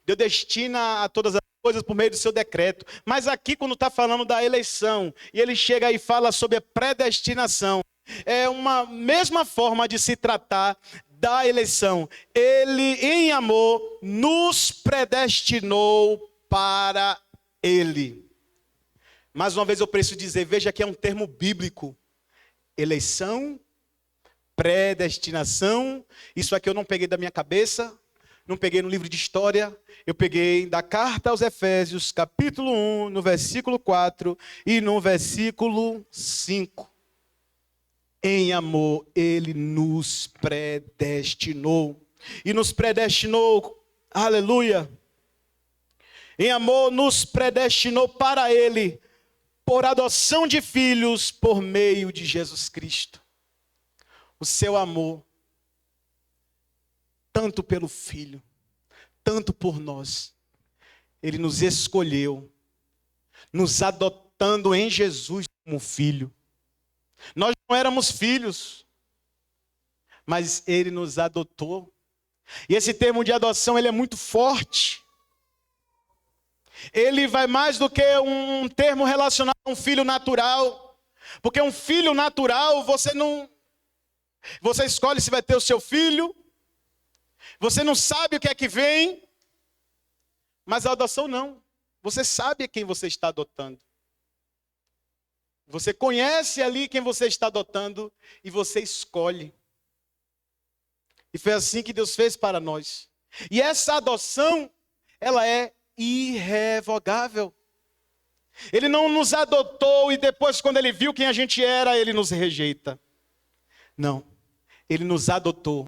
Deus destina a todas as coisas por meio do seu decreto. Mas aqui quando está falando da eleição, e ele chega e fala sobre a predestinação, é uma mesma forma de se tratar da eleição. Ele, em amor, nos predestinou para Ele. Mais uma vez eu preciso dizer, veja que é um termo bíblico. Eleição, predestinação. Isso aqui eu não peguei da minha cabeça, não peguei no livro de história. Eu peguei da carta aos Efésios, capítulo 1, no versículo 4 e no versículo 5. Em amor, Ele nos predestinou. E nos predestinou, aleluia. Em amor, nos predestinou para Ele, por adoção de filhos por meio de Jesus Cristo. O seu amor, tanto pelo Filho, tanto por nós, Ele nos escolheu, nos adotando em Jesus como filho. Nós não éramos filhos, mas Ele nos adotou. E esse termo de adoção, ele é muito forte. Ele vai mais do que um termo relacionado a um filho natural. Porque um filho natural, você escolhe se vai ter o seu filho. Você não sabe o que é que vem. Mas a adoção não. Você sabe a quem você está adotando. Você conhece ali quem você está adotando e você escolhe. E foi assim que Deus fez para nós. E essa adoção, ela é irrevogável. Ele não nos adotou e depois, quando Ele viu quem a gente era, Ele nos rejeita. Não. Ele nos adotou,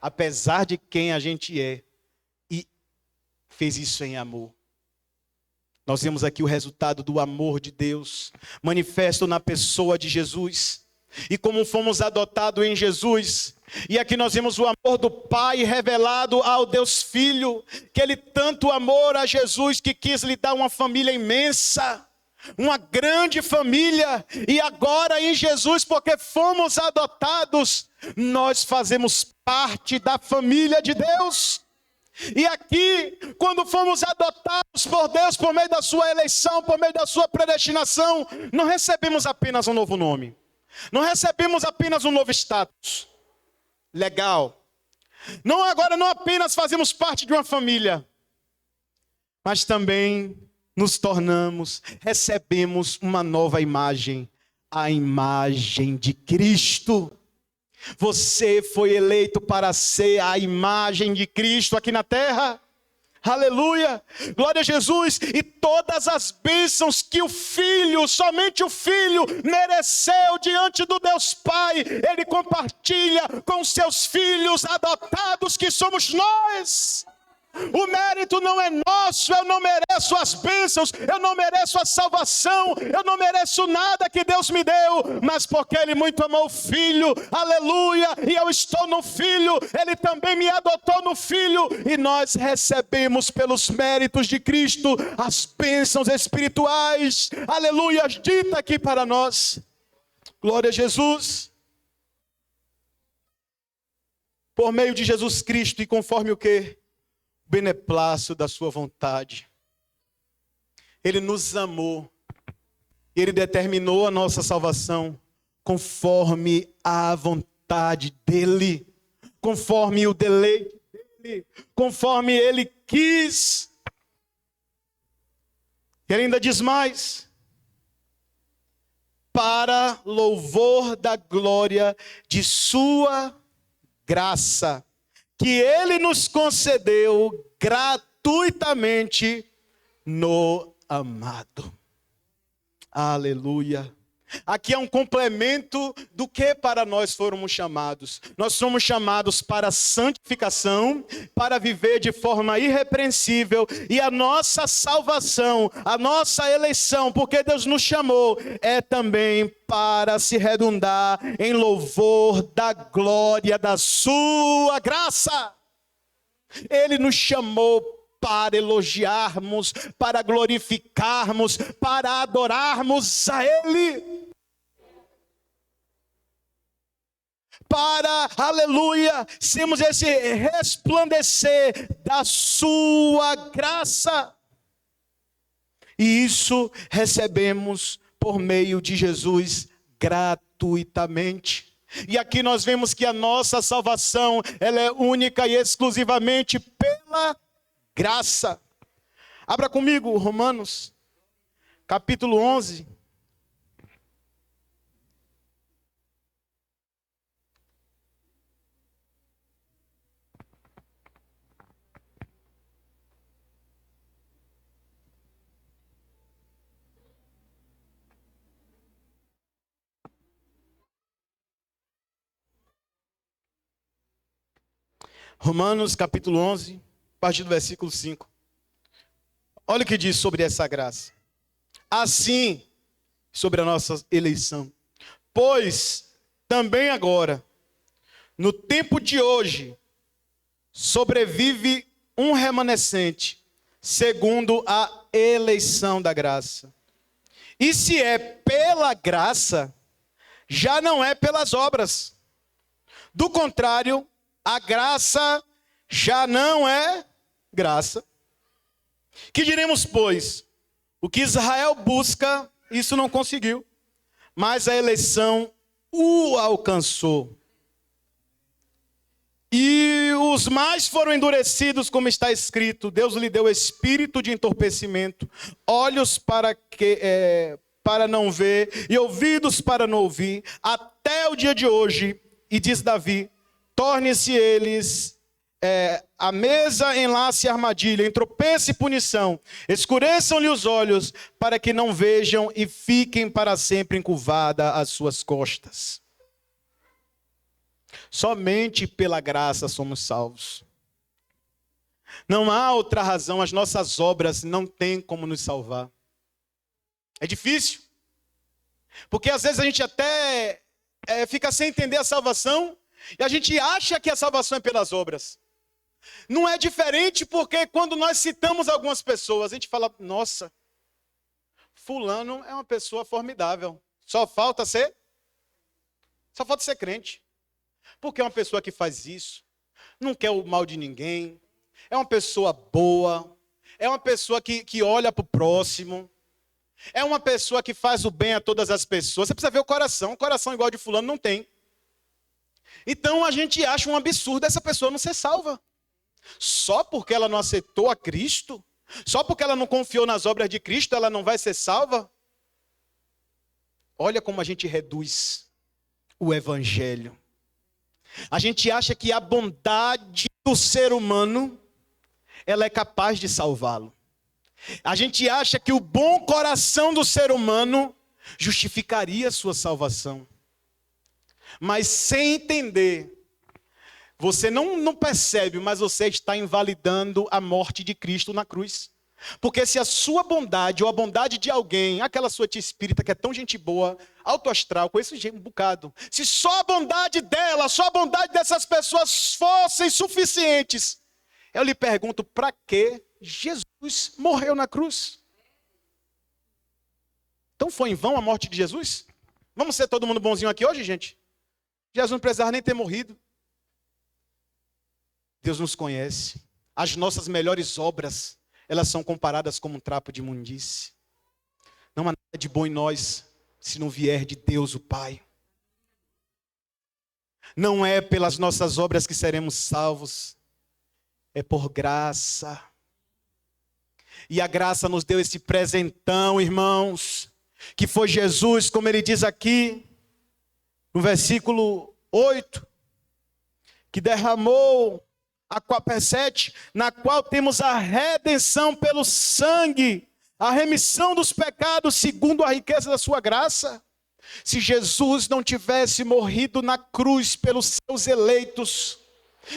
apesar de quem a gente é. E fez isso em amor. Nós vemos aqui o resultado do amor de Deus, manifesto na pessoa de Jesus. E como fomos adotados em Jesus, e aqui nós vemos o amor do Pai revelado ao Deus Filho, que Ele tanto amou a Jesus que quis lhe dar uma família imensa, uma grande família, e agora em Jesus, porque fomos adotados, nós fazemos parte da família de Deus. E aqui, quando fomos adotados por Deus, por meio da sua eleição, por meio da sua predestinação, não recebemos apenas um novo nome. Não recebemos apenas um novo status legal. Agora não apenas fazemos parte de uma família, mas também nos tornamos, recebemos uma nova imagem, a imagem de Cristo. Você foi eleito para ser a imagem de Cristo aqui na terra. Aleluia, glória a Jesus. E todas as bênçãos que o Filho, somente o Filho, mereceu diante do Deus Pai, Ele compartilha com seus filhos adotados, que somos nós. O mérito não é nosso, eu não mereço as bênçãos, eu não mereço a salvação, eu não mereço nada que Deus me deu, mas porque Ele muito amou o Filho, aleluia, e eu estou no Filho, Ele também me adotou no Filho, e nós recebemos pelos méritos de Cristo as bênçãos espirituais, aleluia, dita aqui para nós. Glória a Jesus. Por meio de Jesus Cristo e conforme o que? Beneplácito da sua vontade. Ele nos amou. Ele determinou a nossa salvação conforme a vontade dele, conforme o deleite dele, conforme ele quis. Ele ainda diz mais: para louvor da glória de sua graça, que Ele nos concedeu gratuitamente no amado. Aleluia. Aqui é um complemento do que para nós fomos chamados. Nós somos chamados para a santificação, para viver de forma irrepreensível. E a nossa salvação, a nossa eleição, porque Deus nos chamou, é também para se redundar em louvor da glória da sua graça. Ele nos chamou para elogiarmos, para glorificarmos, para adorarmos a Ele. Para, aleluia, sermos esse resplandecer da sua graça. E isso recebemos por meio de Jesus gratuitamente. E aqui nós vemos que a nossa salvação, ela é única e exclusivamente pela graça. Abra comigo Romanos, capítulo 11. Romanos, capítulo 11, a partir do versículo 5. Olha o que diz sobre essa graça. Assim, sobre a nossa eleição. Pois também agora, no tempo de hoje, sobrevive um remanescente, segundo a eleição da graça. E se é pela graça, já não é pelas obras. Do contrário, a graça já não é graça. Que diremos, pois? O que Israel busca, isso não conseguiu, mas a eleição o alcançou. E os mais foram endurecidos, como está escrito. Deus lhe deu espírito de entorpecimento, olhos para não ver e ouvidos para não ouvir, até o dia de hoje. E diz Davi: torne-se eles a mesa, enlace e armadilha, em tropeço e punição. Escureçam-lhe os olhos, para que não vejam e fiquem para sempre encurvadas as suas costas. Somente pela graça somos salvos. Não há outra razão, as nossas obras não têm como nos salvar. É difícil, porque às vezes a gente até fica sem entender a salvação, e a gente acha que a salvação é pelas obras. Não é diferente, porque quando nós citamos algumas pessoas, a gente fala: nossa, fulano é uma pessoa formidável, só falta ser crente. Porque é uma pessoa que faz isso, não quer o mal de ninguém, é uma pessoa boa, é uma pessoa que olha para o próximo, é uma pessoa que faz o bem a todas as pessoas. Você precisa ver o coração igual de fulano não tem. Então a gente acha um absurdo essa pessoa não ser salva. Só porque ela não aceitou a Cristo, só porque ela não confiou nas obras de Cristo, ela não vai ser salva. Olha como a gente reduz o evangelho. A gente acha que a bondade do ser humano, ela é capaz de salvá-lo. A gente acha que o bom coração do ser humano justificaria a sua salvação. Mas sem entender, você não percebe, mas você está invalidando a morte de Cristo na cruz. Porque se a sua bondade ou a bondade de alguém, aquela sua tia espírita que é tão gente boa, alto astral, conheço um bocado, se só a bondade dela, só a bondade dessas pessoas fossem suficientes, eu lhe pergunto, para que Jesus morreu na cruz? Então foi em vão a morte de Jesus? Vamos ser todo mundo bonzinho aqui hoje, gente? Jesus não precisava nem ter morrido. Deus nos conhece. As nossas melhores obras, elas são comparadas como um trapo de imundície. Não há nada de bom em nós, se não vier de Deus o Pai. Não é pelas nossas obras que seremos salvos, é por graça. E a graça nos deu esse presentão, irmãos, que foi Jesus, como ele diz aqui, no versículo 8, que derramou a 7, na qual temos a redenção pelo sangue, a remissão dos pecados segundo a riqueza da sua graça. Se Jesus não tivesse morrido na cruz pelos seus eleitos,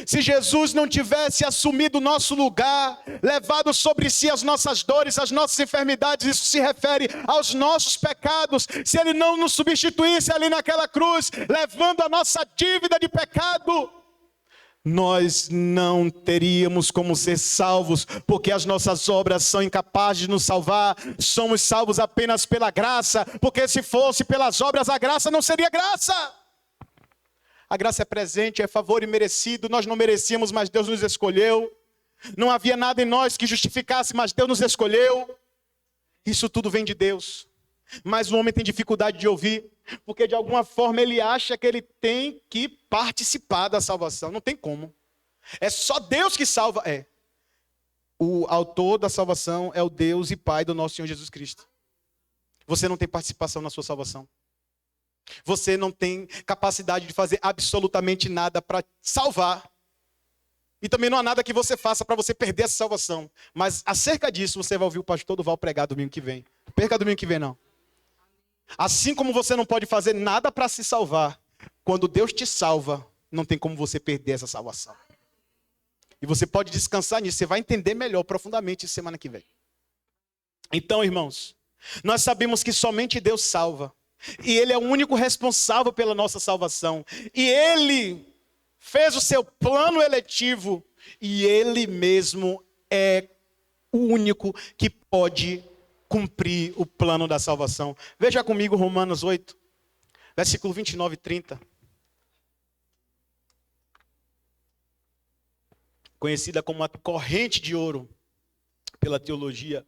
se Jesus não tivesse assumido o nosso lugar, levado sobre si as nossas dores, as nossas enfermidades, isso se refere aos nossos pecados, se ele não nos substituísse ali naquela cruz, levando a nossa dívida de pecado, nós não teríamos como ser salvos, porque as nossas obras são incapazes de nos salvar. Somos salvos apenas pela graça, porque se fosse pelas obras, a graça não seria graça. A graça é presente, é favor imerecido, nós não merecíamos, mas Deus nos escolheu. Não havia nada em nós que justificasse, mas Deus nos escolheu. Isso tudo vem de Deus. Mas o homem tem dificuldade de ouvir, porque de alguma forma ele acha que ele tem que participar da salvação. Não tem como. É só Deus que salva. O autor da salvação é o Deus e Pai do nosso Senhor Jesus Cristo. Você não tem participação na sua salvação. Você não tem capacidade de fazer absolutamente nada para salvar. E também não há nada que você faça para você perder essa salvação. Mas acerca disso você vai ouvir o pastor Duval pregar domingo que vem. Não perca domingo que vem não. Assim como você não pode fazer nada para se salvar, quando Deus te salva, não tem como você perder essa salvação. E você pode descansar nisso, você vai entender melhor, profundamente, semana que vem. Então, irmãos, Nós sabemos que somente Deus salva. E Ele é o único responsável pela nossa salvação. E Ele fez o seu plano eletivo. E Ele mesmo é o único que pode cumprir o plano da salvação. Veja comigo Romanos 8, versículo 29 e 30. Conhecida como a corrente de ouro pela teologia.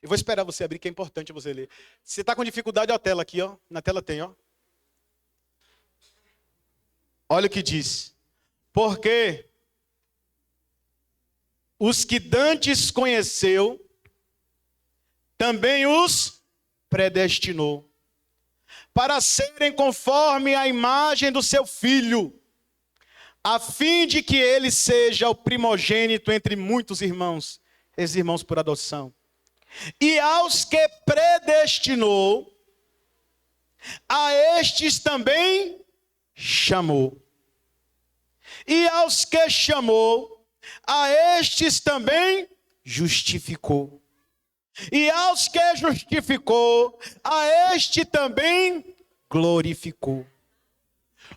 Eu vou esperar você abrir, que é importante você ler. Se você está com dificuldade, olha a tela aqui, ó. Na tela tem, ó. Olha o que diz. Porque os que dantes conheceu, também os predestinou, para serem conforme a imagem do seu Filho, a fim de que ele seja o primogênito entre muitos irmãos, esses irmãos por adoção. E aos que predestinou, a estes também chamou. E aos que chamou, a estes também justificou. E aos que justificou, a este também glorificou.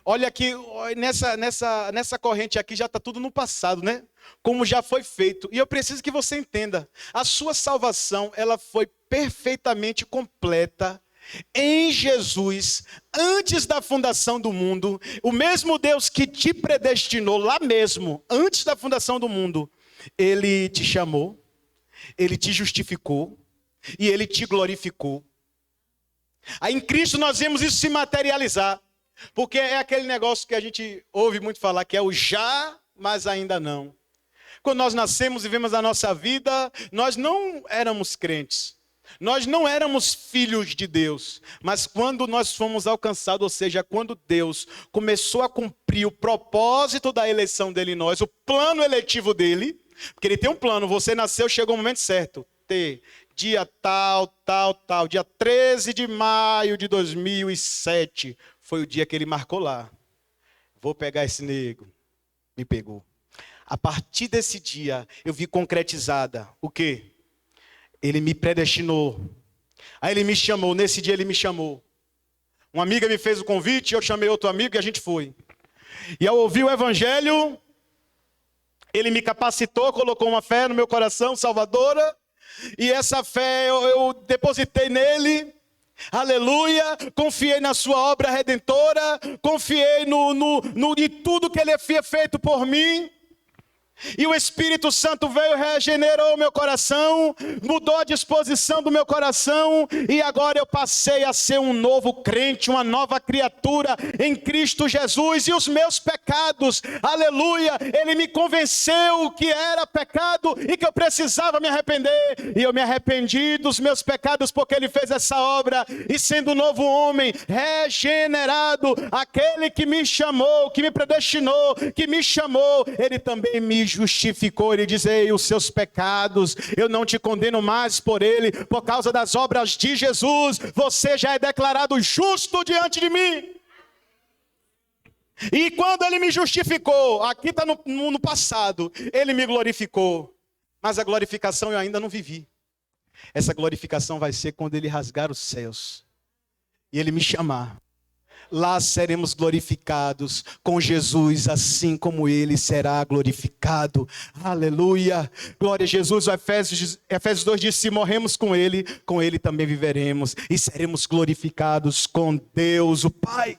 Olha aqui, nessa corrente aqui já está tudo no passado, né? Como já foi feito. E eu preciso que você entenda. A sua salvação, ela foi perfeitamente completa em Jesus, antes da fundação do mundo. O mesmo Deus que te predestinou lá mesmo, antes da fundação do mundo, Ele te chamou, Ele te justificou e Ele te glorificou. Aí em Cristo nós vemos isso se materializar. Porque é aquele negócio que a gente ouve muito falar, que é o já, mas ainda não. Quando nós nascemos e vivemos a nossa vida, nós não éramos crentes. Nós não éramos filhos de Deus. Mas quando nós fomos alcançados, ou seja, quando Deus começou a cumprir o propósito da eleição dele em nós, o plano eletivo dele, porque ele tem um plano, você nasceu, chegou o momento certo. Dia tal, dia 13 de maio de 2007, foi o dia que ele marcou lá. Vou pegar esse nego. Me pegou. A partir desse dia, eu vi concretizada o quê? Ele me predestinou. Aí ele me chamou, nesse dia ele me chamou. Uma amiga me fez o convite, eu chamei outro amigo e a gente foi. E ao ouvir o evangelho, ele me capacitou, colocou uma fé no meu coração, salvadora. E essa fé eu depositei nele. Aleluia, confiei na sua obra redentora, confiei em tudo que ele havia feito por mim. E o Espírito Santo veio, regenerou o meu coração, mudou a disposição do meu coração, e agora eu passei a ser um novo crente, uma nova criatura em Cristo Jesus. E os meus pecados, aleluia, Ele me convenceu que era pecado e que eu precisava me arrepender. E eu me arrependi dos meus pecados porque Ele fez essa obra. E sendo um novo homem, regenerado, aquele que me chamou, que me predestinou, que me chamou, Ele também me justificou. Ele diz: ei, os seus pecados, eu não te condeno mais por ele, por causa das obras de Jesus, você já é declarado justo diante de mim. E quando ele me justificou, aqui está no passado, ele me glorificou, mas a glorificação eu ainda não vivi. Essa glorificação vai ser quando ele rasgar os céus e ele me chamar. Lá seremos glorificados com Jesus, assim como Ele será glorificado. Aleluia. Glória a Jesus. O Efésios 2 diz: se morremos com Ele também viveremos. E seremos glorificados com Deus, o Pai.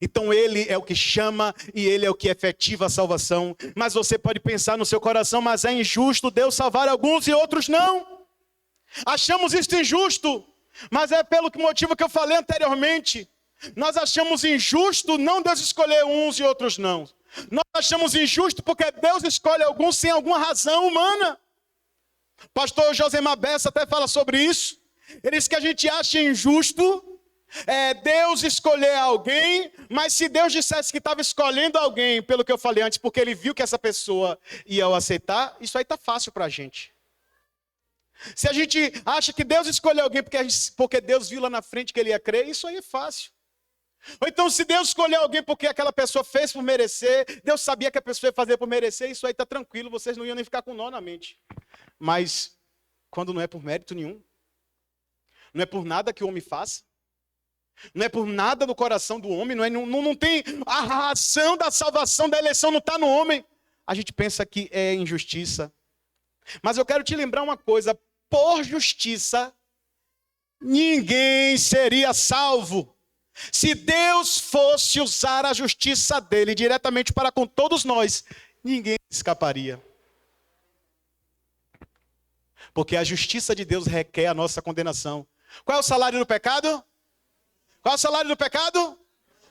Então Ele é o que chama e Ele é o que efetiva a salvação. Mas você pode pensar no seu coração: mas é injusto Deus salvar alguns e outros não. Achamos isso injusto, mas é pelo motivo que eu falei anteriormente. Nós achamos injusto não Deus escolher uns e outros não. Nós achamos injusto porque Deus escolhe alguns sem alguma razão humana. Pastor Josemar Bessa até fala sobre isso. Ele diz que a gente acha injusto Deus escolher alguém, mas se Deus dissesse que estava escolhendo alguém, pelo que eu falei antes, porque Ele viu que essa pessoa ia o aceitar, isso aí está fácil para a gente. Se a gente acha que Deus escolheu alguém porque Deus viu lá na frente que Ele ia crer, isso aí é fácil. Ou então, se Deus escolheu alguém porque aquela pessoa fez por merecer, Deus sabia que a pessoa ia fazer por merecer, isso aí está tranquilo, vocês não iam nem ficar com nó na mente. Mas quando não é por mérito nenhum. Não é por nada que o homem faça. Não é por nada no coração do homem. Não tem a razão da salvação, da eleição, não está no homem. A gente pensa que é injustiça. Mas eu quero te lembrar uma coisa. Por justiça, ninguém seria salvo. Se Deus fosse usar a justiça dele diretamente para com todos nós, ninguém escaparia. Porque a justiça de Deus requer a nossa condenação. Qual é o salário do pecado? Qual é o salário do pecado?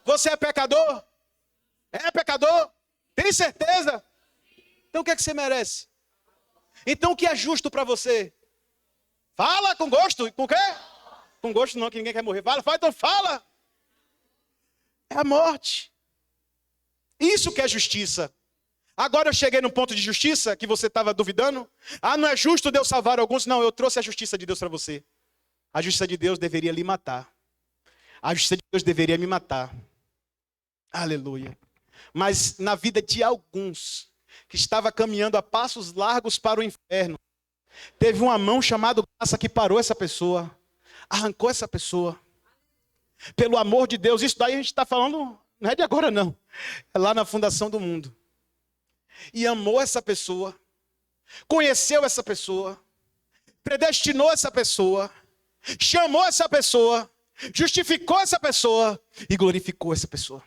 Você é pecador? É pecador? Tem certeza? Então o que é que você merece? Então o que é justo para você? Fala com gosto. Com quê? Com gosto não, que ninguém quer morrer. Fala, então fala. É a morte. Isso que é justiça. Agora eu cheguei num ponto de justiça que você estava duvidando. Ah, não é justo Deus salvar alguns? Não, eu trouxe a justiça de Deus para você. A justiça de Deus deveria lhe matar. A justiça de Deus deveria me matar. Aleluia. Mas na vida de alguns que estava caminhando a passos largos para o inferno, teve uma mão chamada graça que parou essa pessoa, arrancou essa pessoa. Pelo amor de Deus, isso daí a gente está falando, não é de agora não, é lá na fundação do mundo. E amou essa pessoa, conheceu essa pessoa, predestinou essa pessoa, chamou essa pessoa, justificou essa pessoa e glorificou essa pessoa.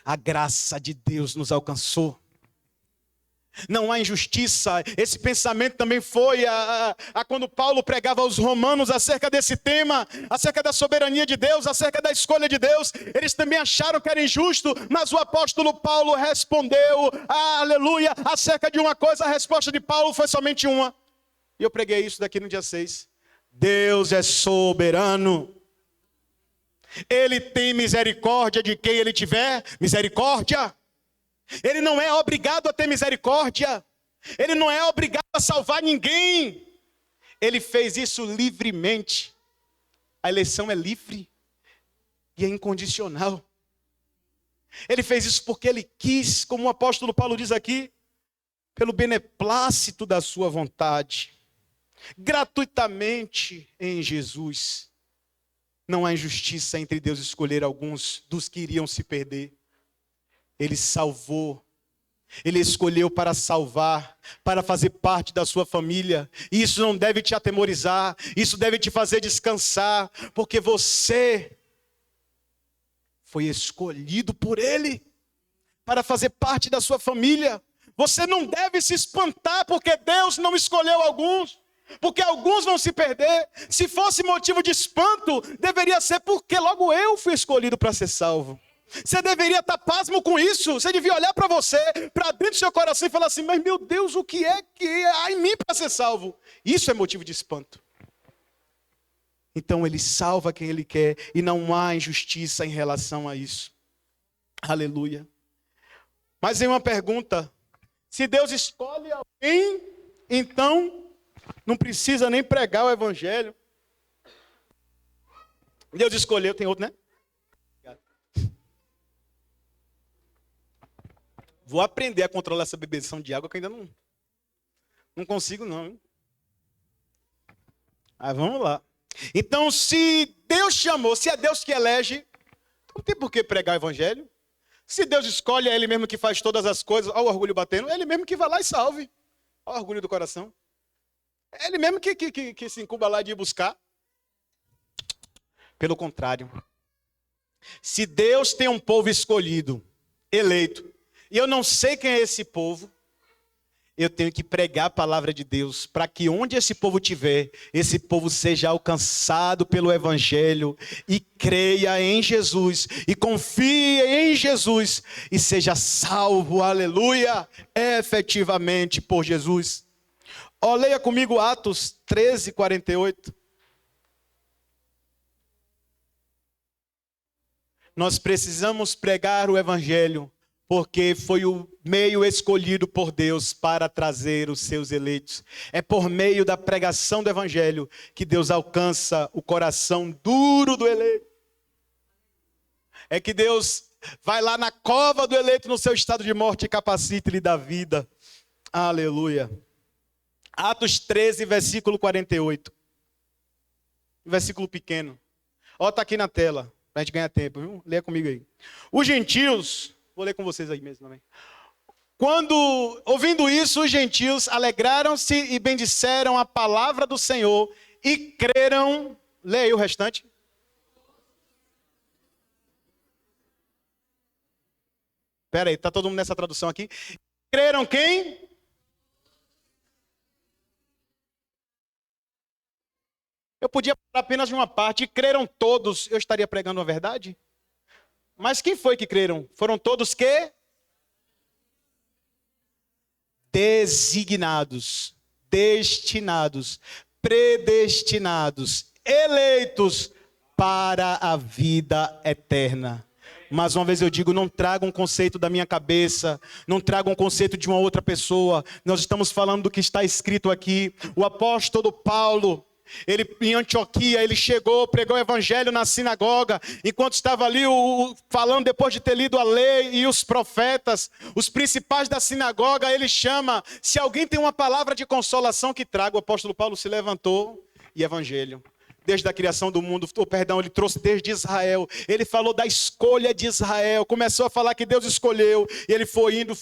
A graça de Deus nos alcançou. Não há injustiça. Esse pensamento também foi quando Paulo pregava aos romanos acerca desse tema, acerca da soberania de Deus, acerca da escolha de Deus. Eles também acharam que era injusto, mas o apóstolo Paulo respondeu, aleluia, acerca de uma coisa. A resposta de Paulo foi somente uma. E eu preguei isso daqui no dia 6. Deus é soberano. Ele tem misericórdia de quem ele tiver misericórdia. Ele não é obrigado a ter misericórdia. Ele não é obrigado a salvar ninguém. Ele fez isso livremente. A eleição é livre e é incondicional. Ele fez isso porque ele quis, como o apóstolo Paulo diz aqui, pelo beneplácito da sua vontade. Gratuitamente em Jesus. Não há injustiça entre Deus escolher alguns dos que iriam se perder. Ele salvou, ele escolheu para salvar, para fazer parte da sua família. E isso não deve te atemorizar, isso deve te fazer descansar, porque você foi escolhido por ele para fazer parte da sua família. Você não deve se espantar porque Deus não escolheu alguns, porque alguns vão se perder. Se fosse motivo de espanto, deveria ser porque logo eu fui escolhido para ser salvo. Você deveria estar pasmo com isso. Você devia olhar para você, para dentro do seu coração e falar assim, mas meu Deus, o que é que há em mim para ser salvo? Isso é motivo de espanto. Então ele salva quem ele quer e não há injustiça em relação a isso. Aleluia. Mas tem uma pergunta. Se Deus escolhe alguém, então não precisa nem pregar o evangelho. Deus escolheu, tem outro, né? Vou aprender a controlar essa bebeção de água que ainda não consigo não. Hein? Mas vamos lá. Então, se Deus chamou, se é Deus que elege, não tem por que pregar o evangelho. Se Deus escolhe, é Ele mesmo que faz todas as coisas. Olha o orgulho batendo. É Ele mesmo que vai lá e salve. Olha o orgulho do coração. É Ele mesmo que se incuba lá de ir buscar. Pelo contrário. Se Deus tem um povo escolhido, eleito, e eu não sei quem é esse povo, eu tenho que pregar a palavra de Deus, para que onde esse povo estiver, esse povo seja alcançado pelo evangelho, e creia em Jesus, e confie em Jesus, e seja salvo, aleluia, efetivamente por Jesus. Leia comigo Atos 13, 48. Nós precisamos pregar o evangelho, porque foi o meio escolhido por Deus para trazer os seus eleitos. É por meio da pregação do evangelho que Deus alcança o coração duro do eleito. É que Deus vai lá na cova do eleito no seu estado de morte e capacita-lhe da vida. Aleluia. Atos 13, versículo 48. Versículo pequeno. Ó, está aqui na tela, para a gente ganhar tempo, viu? Leia comigo aí. Os gentios, vou ler com vocês aí mesmo também. Quando, ouvindo isso, os gentios alegraram-se e bendisseram a palavra do Senhor e creram. Leia aí o restante. Espera aí, está todo mundo nessa tradução aqui. Creram quem? Eu podia falar apenas de uma parte. E creram todos, eu estaria pregando a verdade? Mas quem foi que creram? Foram todos que? Designados, destinados, predestinados, eleitos para a vida eterna. Mais uma vez eu digo, não traga um conceito da minha cabeça, não traga um conceito de uma outra pessoa. Nós estamos falando do que está escrito aqui. O apóstolo Paulo, ele em Antioquia, ele chegou, pregou o evangelho na sinagoga, enquanto estava ali falando, depois de ter lido a lei e os profetas, os principais da sinagoga, ele chama, se alguém tem uma palavra de consolação que traga. O apóstolo Paulo se levantou e evangelho. Desde a criação do mundo, ele trouxe desde Israel, ele falou da escolha de Israel, começou a falar que Deus escolheu, e ele foi indo,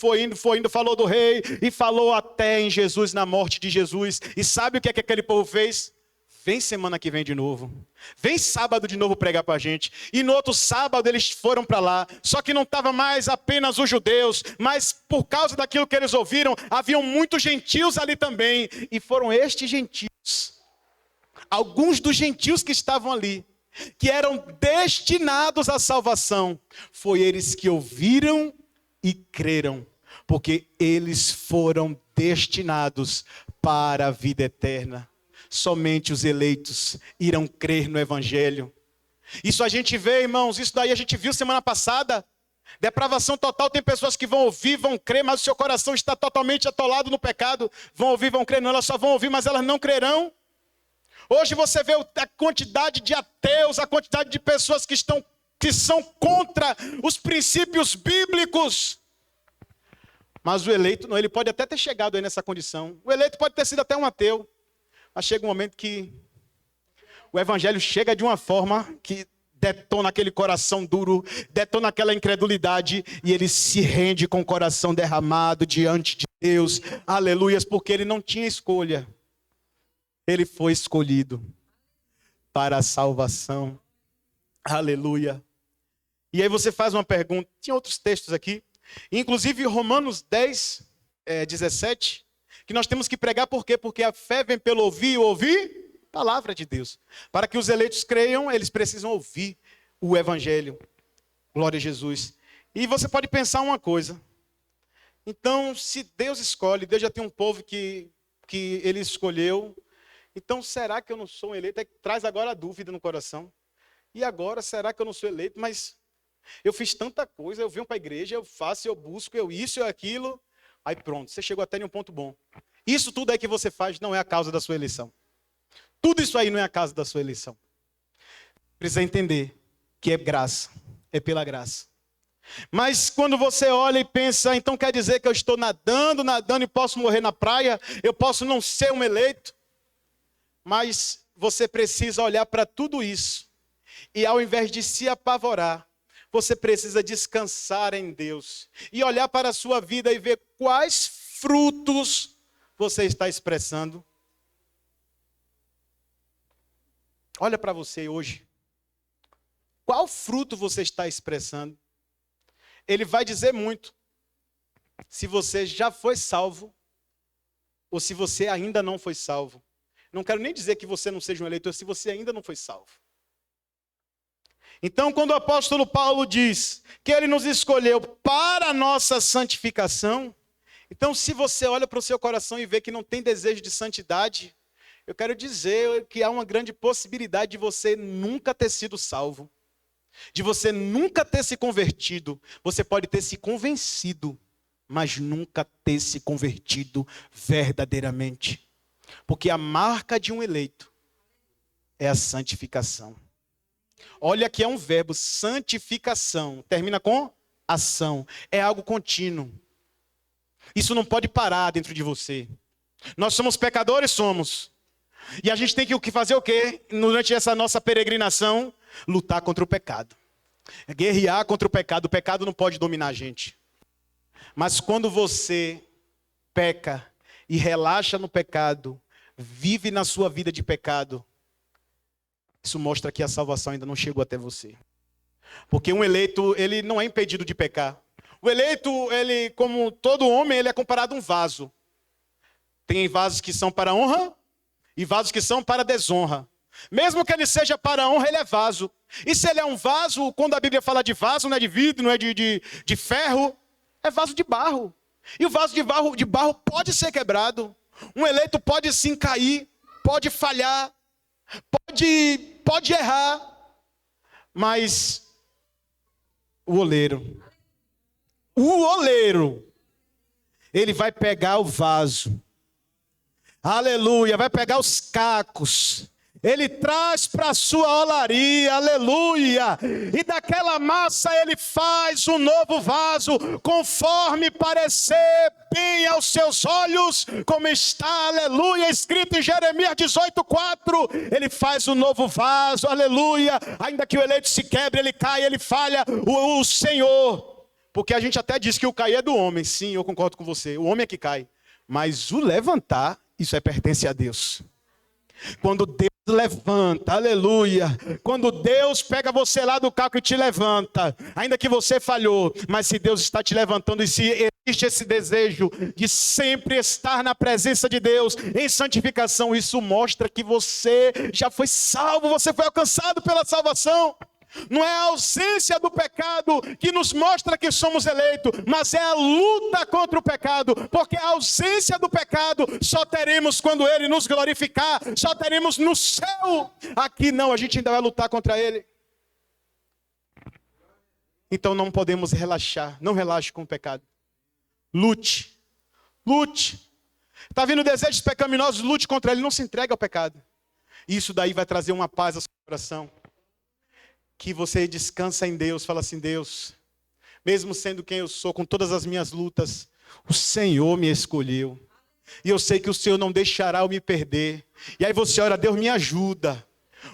falou do rei, e falou até em Jesus, na morte de Jesus. E sabe o que é que aquele povo fez? Vem semana que vem de novo, vem sábado de novo pregar para a gente. E no outro sábado eles foram para lá, só que não estava mais apenas os judeus, mas por causa daquilo que eles ouviram, haviam muitos gentios ali também, e foram estes gentios, alguns dos gentios que estavam ali, que eram destinados à salvação, foi eles que ouviram e creram, porque eles foram destinados para a vida eterna. Somente os eleitos irão crer no evangelho. Isso a gente vê, irmãos, isso daí a gente viu semana passada. Depravação total, tem pessoas que vão ouvir, vão crer, mas o seu coração está totalmente atolado no pecado. Vão ouvir, vão crer, não, elas só vão ouvir, mas elas não crerão. Hoje você vê a quantidade de ateus, a quantidade de pessoas que são contra os princípios bíblicos. Mas o eleito, não, ele pode até ter chegado aí nessa condição. O eleito pode ter sido até um ateu. Mas chega um momento que o evangelho chega de uma forma que detona aquele coração duro, detona aquela incredulidade, e ele se rende com o coração derramado diante de Deus. Aleluias, porque ele não tinha escolha. Ele foi escolhido para a salvação. Aleluia. E aí você faz uma pergunta. Tinha outros textos aqui. Inclusive Romanos 10, 17. Que nós temos que pregar por quê? Porque a fé vem pelo ouvir e ouvir a palavra de Deus. Para que os eleitos creiam, eles precisam ouvir o evangelho. Glória a Jesus. E você pode pensar uma coisa. Então, se Deus escolhe, Deus já tem um povo que ele escolheu. Então, será que eu não sou um eleito? Traz agora a dúvida no coração. E agora, será que eu não sou eleito? Mas eu fiz tanta coisa, eu venho para a igreja, eu faço, eu busco, eu isso, eu aquilo. Aí pronto, você chegou até em um ponto bom. Isso tudo aí que você faz não é a causa da sua eleição. Tudo isso aí não é a causa da sua eleição. Precisa entender que é graça, é pela graça. Mas quando você olha e pensa, então quer dizer que eu estou nadando e posso morrer na praia, eu posso não ser um eleito. Mas você precisa olhar para tudo isso. E ao invés de se apavorar, você precisa descansar em Deus. E olhar para a sua vida e ver quais frutos você está expressando. Olha para você hoje. Qual fruto você está expressando? Ele vai dizer muito. Se você já foi salvo, ou se você ainda não foi salvo. Não quero nem dizer que você não seja um eleitor, se você ainda não foi salvo. Então, quando o apóstolo Paulo diz que ele nos escolheu para a nossa santificação, então se você olha para o seu coração e vê que não tem desejo de santidade, eu quero dizer que há uma grande possibilidade de você nunca ter sido salvo, de você nunca ter se convertido. Você pode ter se convencido, mas nunca ter se convertido verdadeiramente. Porque a marca de um eleito é a santificação. Olha que é um verbo, santificação. Termina com ação. É algo contínuo. Isso não pode parar dentro de você. Nós somos pecadores? Somos. E a gente tem que fazer o quê? Durante essa nossa peregrinação, lutar contra o pecado. Guerrear contra o pecado não pode dominar a gente. Mas quando você peca e relaxa no pecado, vive na sua vida de pecado, isso mostra que a salvação ainda não chegou até você. Porque um eleito, ele não é impedido de pecar. O eleito, ele, como todo homem, ele é comparado a um vaso. Tem vasos que são para honra e vasos que são para desonra. Mesmo que ele seja para honra, ele é vaso. E se ele é um vaso, quando a Bíblia fala de vaso, não é de vidro, não é de ferro, é vaso de barro. E o vaso de barro pode ser quebrado. Um eleito pode sim cair, pode falhar, pode errar. Mas o oleiro, ele vai pegar o vaso. Aleluia, vai pegar os cacos. Ele traz para a sua olaria, aleluia. E daquela massa ele faz um novo vaso, conforme parecer bem aos seus olhos, como está, aleluia, escrito em Jeremias 18:4. Ele faz um novo vaso, aleluia. Ainda que o eleito se quebre, ele cai, ele falha, o Senhor. Porque a gente até diz que o cair é do homem. Sim, eu concordo com você, o homem é que cai. Mas o levantar, isso pertence a Deus. Quando Deus levanta, aleluia. Quando Deus pega você lá do caco e te levanta, ainda que você falhou, mas se Deus está te levantando e se existe esse desejo de sempre estar na presença de Deus, em santificação, isso mostra que você já foi salvo, você foi alcançado pela salvação. Não é a ausência do pecado que nos mostra que somos eleitos, mas é a luta contra o pecado, porque a ausência do pecado só teremos quando Ele nos glorificar, só teremos no céu. Aqui não, a gente ainda vai lutar contra Ele. Então não podemos relaxar, não relaxe com o pecado. Lute. Está vindo desejos pecaminosos, lute contra ele, não se entregue ao pecado. Isso daí vai trazer uma paz ao seu coração. Que você descansa em Deus, fala assim: Deus, mesmo sendo quem eu sou, com todas as minhas lutas, o Senhor me escolheu. E eu sei que o Senhor não deixará eu me perder. E aí você ora: Deus, me ajuda.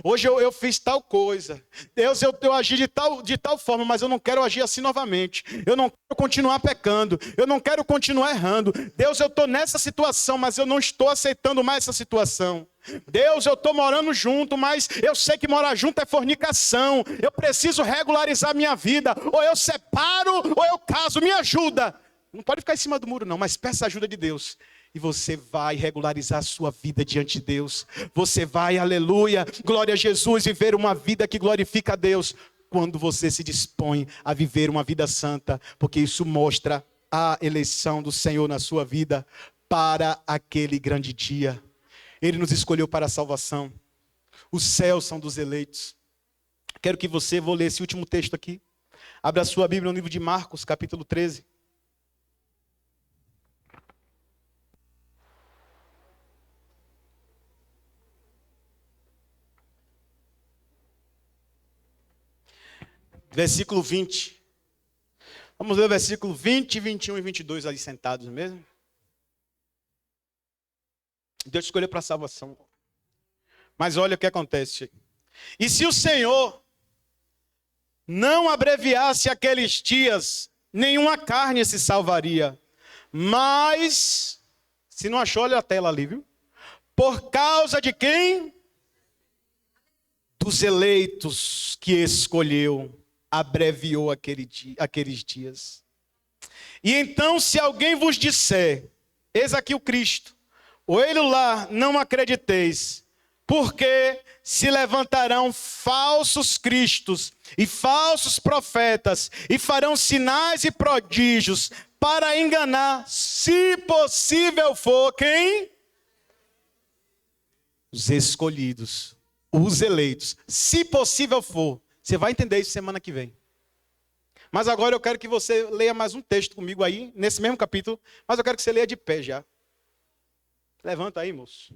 Hoje eu fiz tal coisa. Deus, eu agi de tal forma, mas eu não quero agir assim novamente. Eu não quero continuar pecando. Eu não quero continuar errando. Deus, eu estou nessa situação, mas eu não estou aceitando mais essa situação. Deus, eu estou morando junto, mas eu sei que morar junto é fornicação. Eu preciso regularizar minha vida. Ou eu separo, ou eu caso. Me ajuda. Não pode ficar em cima do muro não, mas peça a ajuda de Deus. E você vai regularizar a sua vida diante de Deus. Você vai, aleluia, glória a Jesus, viver uma vida que glorifica a Deus. Quando você se dispõe a viver uma vida santa. Porque isso mostra a eleição do Senhor na sua vida para aquele grande dia. Ele nos escolheu para a salvação. Os céus são dos eleitos. Quero que você, vou ler esse último texto aqui. Abra a sua Bíblia no livro de Marcos, capítulo 13. Versículo 20. Vamos ler o versículo 20, 21 e 22 ali sentados mesmo. Deus escolheu para a salvação. Mas olha o que acontece. E se o Senhor não abreviasse aqueles dias, nenhuma carne se salvaria. Mas, se não achou, olha a tela ali, viu? Por causa de quem? Dos eleitos que escolheu, abreviou aqueles dias. E então, se alguém vos disser: eis aqui o Cristo, ou ele lá, não acrediteis, porque se levantarão falsos cristos e falsos profetas, e farão sinais e prodígios, para enganar, se possível for, quem? Os escolhidos, os eleitos, se possível for. Você vai entender isso semana que vem. Mas agora eu quero que você leia mais um texto comigo aí, nesse mesmo capítulo, mas eu quero que você leia de pé já. Levanta aí, moço.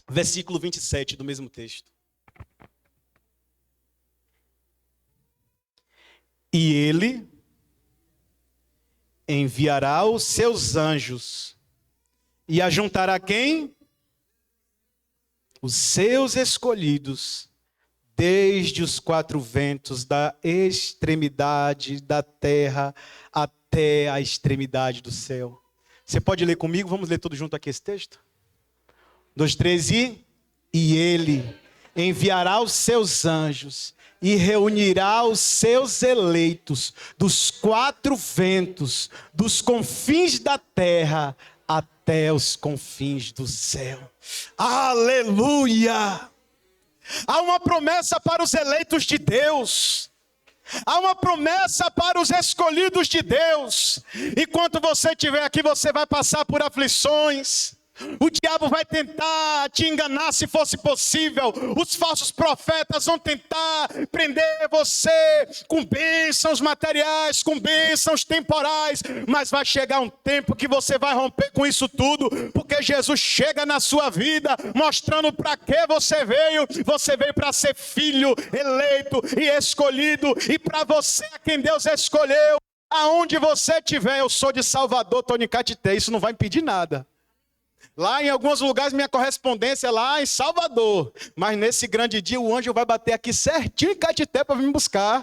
Versículo 27 do mesmo texto. E ele enviará os seus anjos e ajuntará quem? Os seus escolhidos, desde os quatro ventos, da extremidade da terra até a extremidade do céu. Você pode ler comigo? Vamos ler tudo junto aqui esse texto? 2, 3 e ele enviará os seus anjos e reunirá os seus eleitos dos quatro ventos, dos confins da terra até os confins do céu. Aleluia! Há uma promessa para os eleitos de Deus. Há uma promessa para os escolhidos de Deus. Enquanto você estiver aqui, você vai passar por aflições. O diabo vai tentar te enganar se fosse possível. Os falsos profetas vão tentar prender você com bênçãos materiais, com bênçãos temporais. Mas vai chegar um tempo que você vai romper com isso tudo, porque Jesus chega na sua vida mostrando para que você veio. Você veio para ser filho, eleito e escolhido. E para você, a quem Deus escolheu, aonde você estiver, eu sou de Salvador, estou em Caetité, isso não vai impedir nada. Lá em alguns lugares minha correspondência é lá em Salvador. Mas nesse grande dia o anjo vai bater aqui certinho em Caetité para vir me buscar.